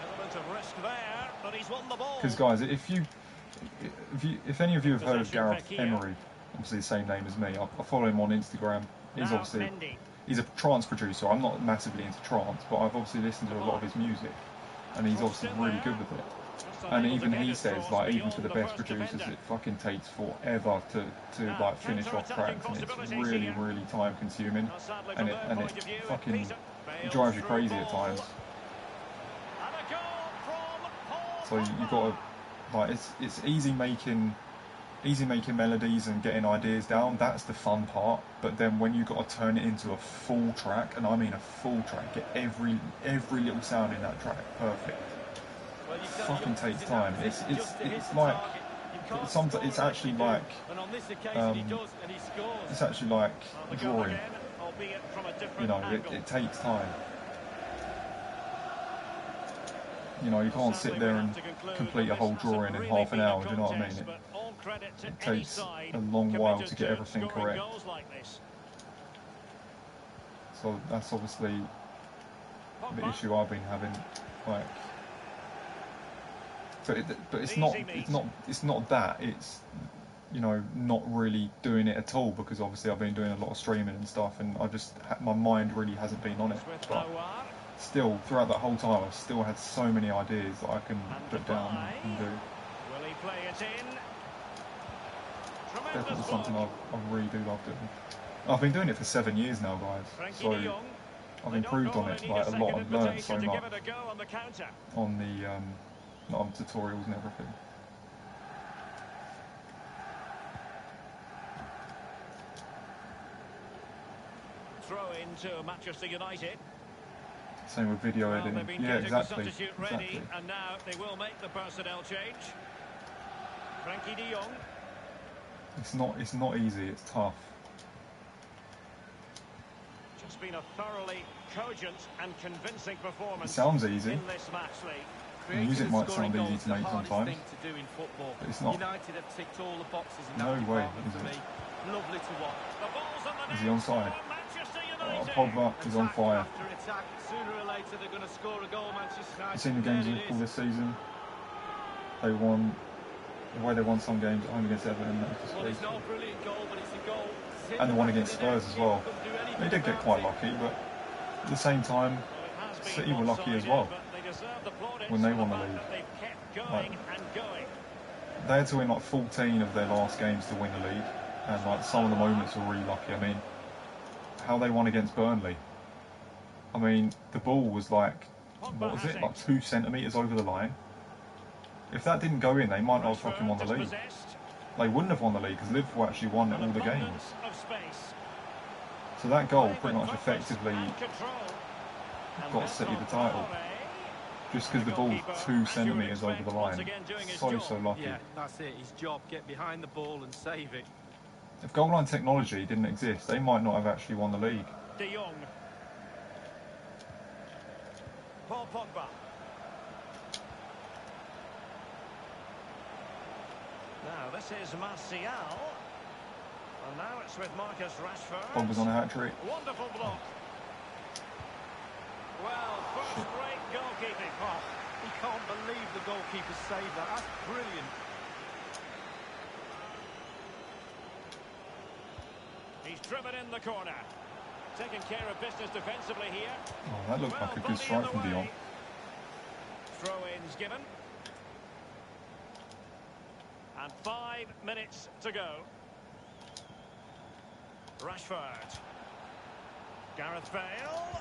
Element of risk there, but he's won the ball. Because guys, if any of you have heard of Gareth Emery, obviously the same name as me, I follow him on Instagram. He's a trance producer. I'm not massively into trance, but I've obviously listened to a lot of his music, and he's obviously really good with it. And even he says, like, even for the best producers, it fucking takes forever to like finish off tracks, and it's really time consuming, and it fucking drives you crazy at times. So you've got to, like, it's easy making melodies and getting ideas down. That's the fun part. But then when you've got to turn it into a full track, and I mean a full track, get every little sound in that track perfect. It fucking takes time. It's like it's actually like drawing. You know, it takes time. You know, you can't sit there and complete a whole drawing in half an hour. Do you know what I mean? It takes a long while to get everything correct. So that's obviously the issue I've been having. Like. But it's not that, it's, you know, not really doing it at all, because obviously I've been doing a lot of streaming and stuff, and my mind really hasn't been on it. But still, throughout that whole time, I've still had so many ideas that I can put down and do. Will he play it in? Definitely something I really do love doing. I've been doing it for 7 years now, guys, so I've improved on it like a lot. I've learned so much on the tutorials and everything. into Manchester United. Same with video Well, they've editing. been Yeah, getting the exactly. substitute ready, and now they will make the personnel change. Frankie de Jong. It's not easy. It's tough. Just been a thoroughly cogent and convincing It performance sounds easy. in this match, Lee. The music might sound easy to make sometimes, thing to do in football. but it's not. United have ticked all the boxes in No that way, department is for it? me. Lovely to watch. The ball's on the Is he net onside? for Manchester Oh, United. Pogba is on Attack fire. after attack. Sooner or later they're going to score a goal, Manchester United. You've seen the games There Liverpool it this season. They won. The way they won some games at home against Everton. That was is. Well, it's disgraceful. not a brilliant goal, but it's a goal. It's hit And the one back against of the net. Spurs as well. Couldn't do anything They did get about quite it. lucky, but at the same time, Well, it has been City were lucky as one-sided, well but they deserve the plaudits when they for won the fact league. that they've kept going Like, and going. they had to win like 14 of their last games to win the league, and like some of the moments were really lucky. I mean, how they won against Burnley. I mean, the ball was like, what was it, like 2 centimetres over the line. If that didn't go in, they might not have fucking won the league. They wouldn't have won the league because Liverpool actually won all the games. So that goal pretty much effectively got City the title. Just because the ball's 2 centimetres over the line. So lucky. Yeah, that's it. His job. Get behind the ball and save it. If goal line technology didn't exist, they might not have actually won the league. De Jong. Paul Pogba. Now this is Martial. And now it's with Marcus Rashford. Pogba's on a hat-trick. Wonderful block. Well, first-rate goalkeeping. Oh, he can't believe the goalkeeper saved that. That's brilliant. He's driven in the corner. Taking care of business defensively here. Oh, that looked like a good strike from De Jong. Throw-ins given. And 5 minutes to go. Rashford. Gareth Bale.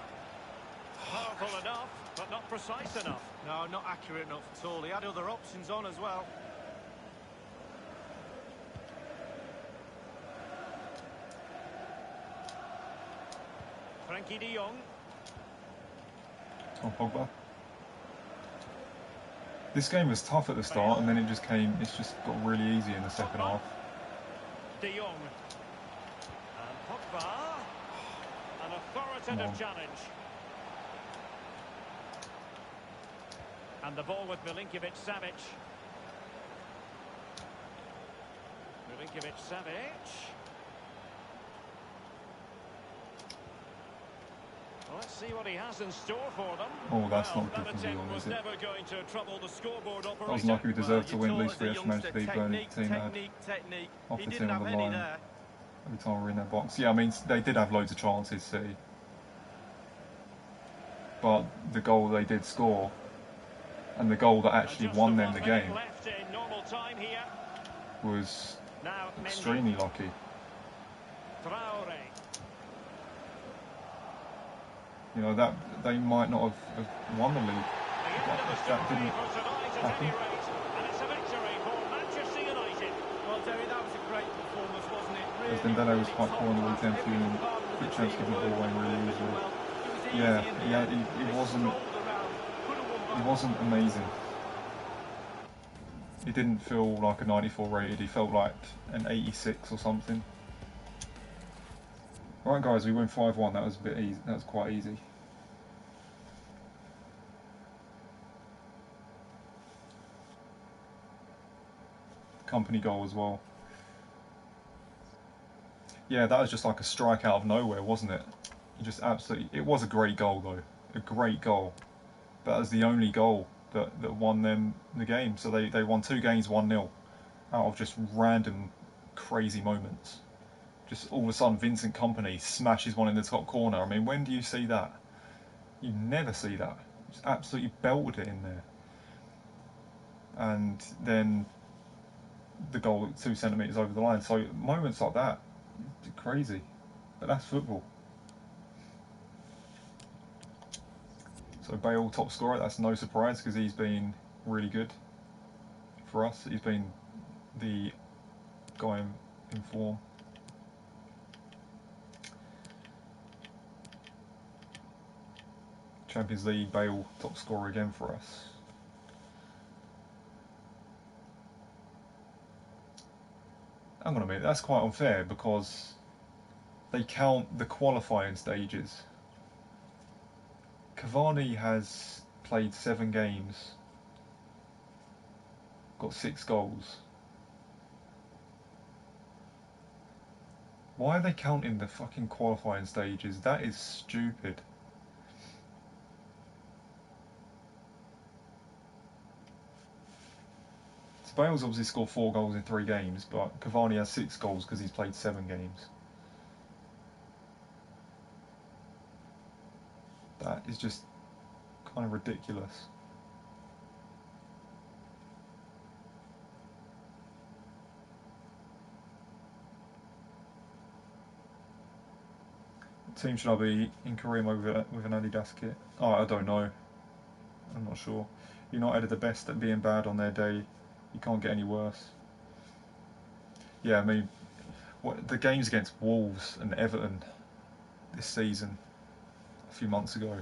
Powerful enough, but not precise enough. No, not accurate enough at all. He had other options on as well. Frankie de Jong. Oh, Pogba. This game was tough at the start, and then it's just got really easy in the second half. De Jong. And Pogba. An authoritative challenge. And the ball with Milinkovic-Savic. Milinkovic-Savic. Well, let's see what he has in store for them. Oh, that's Well, not good that from De Jong, attempt was is it? never going to trouble the scoreboard That was operator. lucky. We deserved to Well, win. At you least we taught actually managed to beat Burnley, the team that had technique. off He the didn't team on have the any line there. every time we were in their box. Yeah, I mean, they did have loads of chances, City. But the goal they did score, and the goal that actually won them the game, Left in normal time here. was Now extremely lucky. Traore. You know, that they might not have won the league The end of the if that story didn't for tonight at happen. any rate. And it's a victory for Manchester United. Well, Derry, that was a great performance, wasn't it? Because Dembele was quite poor on the weekend, feeling good chance to give the ball away really easily. Yeah, he wasn't amazing. He didn't feel like a 94 rated, he felt like an 86 or something. Alright guys, we win 5-1, that was a bit easy, that was quite easy. Company goal as well. Yeah, that was just like a strike out of nowhere, wasn't it? Just absolutely, it was a great goal though, a great goal. But that was the only goal that won them the game. So they won 2 games 1-0 out of just random crazy moments. Just all of a sudden Vincent Kompany smashes one in the top corner. I mean, when do you see that? You never see that. Just absolutely belted it in there. And then the goal 2 centimetres over the line. So moments like that, crazy. But that's football. So Bale top scorer, that's no surprise because he's been really good for us. He's been the guy in form. Champions League, Bale top scorer again for us. Hang on a minute, that's quite unfair because they count the qualifying stages. Cavani has played 7 games, got 6 goals. Why are they counting the fucking qualifying stages? That is stupid. So Bale's obviously scored 4 goals in 3 games, but Cavani has 6 goals because he's played 7 games. That is just kind of ridiculous. What team should I be in Korea with an Adidas kit? Oh, I don't know. I'm not sure. United are the best at being bad on their day. You can't get any worse. Yeah, I mean, the games against Wolves and Everton this season, a few months ago,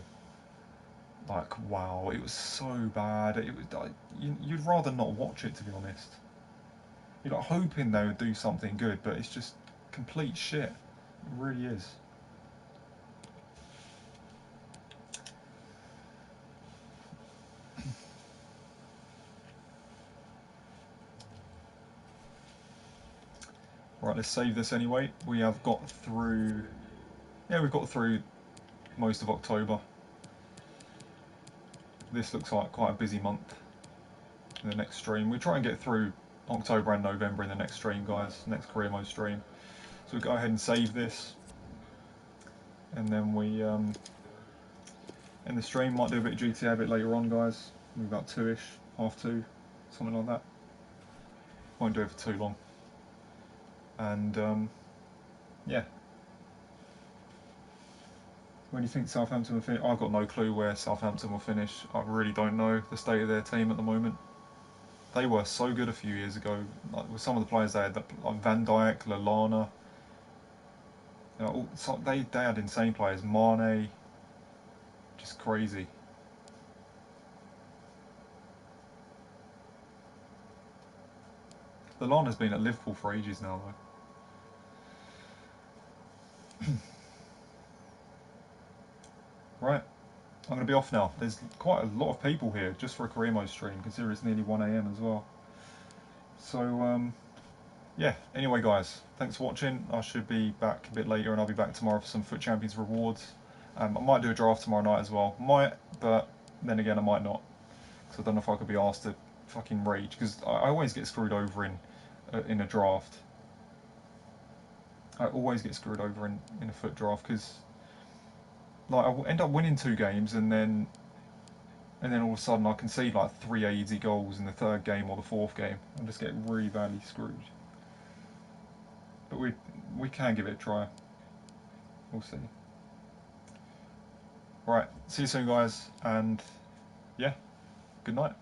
like, wow, it was so bad. It was like, you'd rather not watch it, to be honest. You're like hoping they would do something good, but it's just complete shit. It really is. Right, let's save this anyway. We have got through... Yeah, we've got through most of October. This looks like quite a busy month in the next stream. We try and get through October and November in the next stream, guys. Next career mode stream. So we go ahead and save this. And then we... in the stream, might do a bit of GTA a bit later on, guys. Maybe about 2ish, half 2, something like that. Won't do it for too long. And yeah. When do you think Southampton will finish? I've got no clue where Southampton will finish. I really don't know the state of their team at the moment. They were so good a few years ago. Like, with some of the players they had, like Van Dijk, Lallana. You know, they had insane players. Mane, just crazy. Lallana's been at Liverpool for ages now, though. Right, I'm going to be off now. There's quite a lot of people here just for a career mode stream, considering it's nearly 1 AM as well. So, yeah, anyway guys, thanks for watching. I should be back a bit later and I'll be back tomorrow for some FUT Champions Rewards. I might do a draft tomorrow night as well. Might, but then again I might not. Because I don't know if I could be asked to fucking rage, because I always get screwed over in a draft. I always get screwed over in a FUT draft, because like I end up winning 2 games and then all of a sudden I concede like 3 easy goals in the 3rd game or the 4th game and just get really badly screwed. But we can give it a try. We'll see. Right, see you soon guys, and yeah, good night.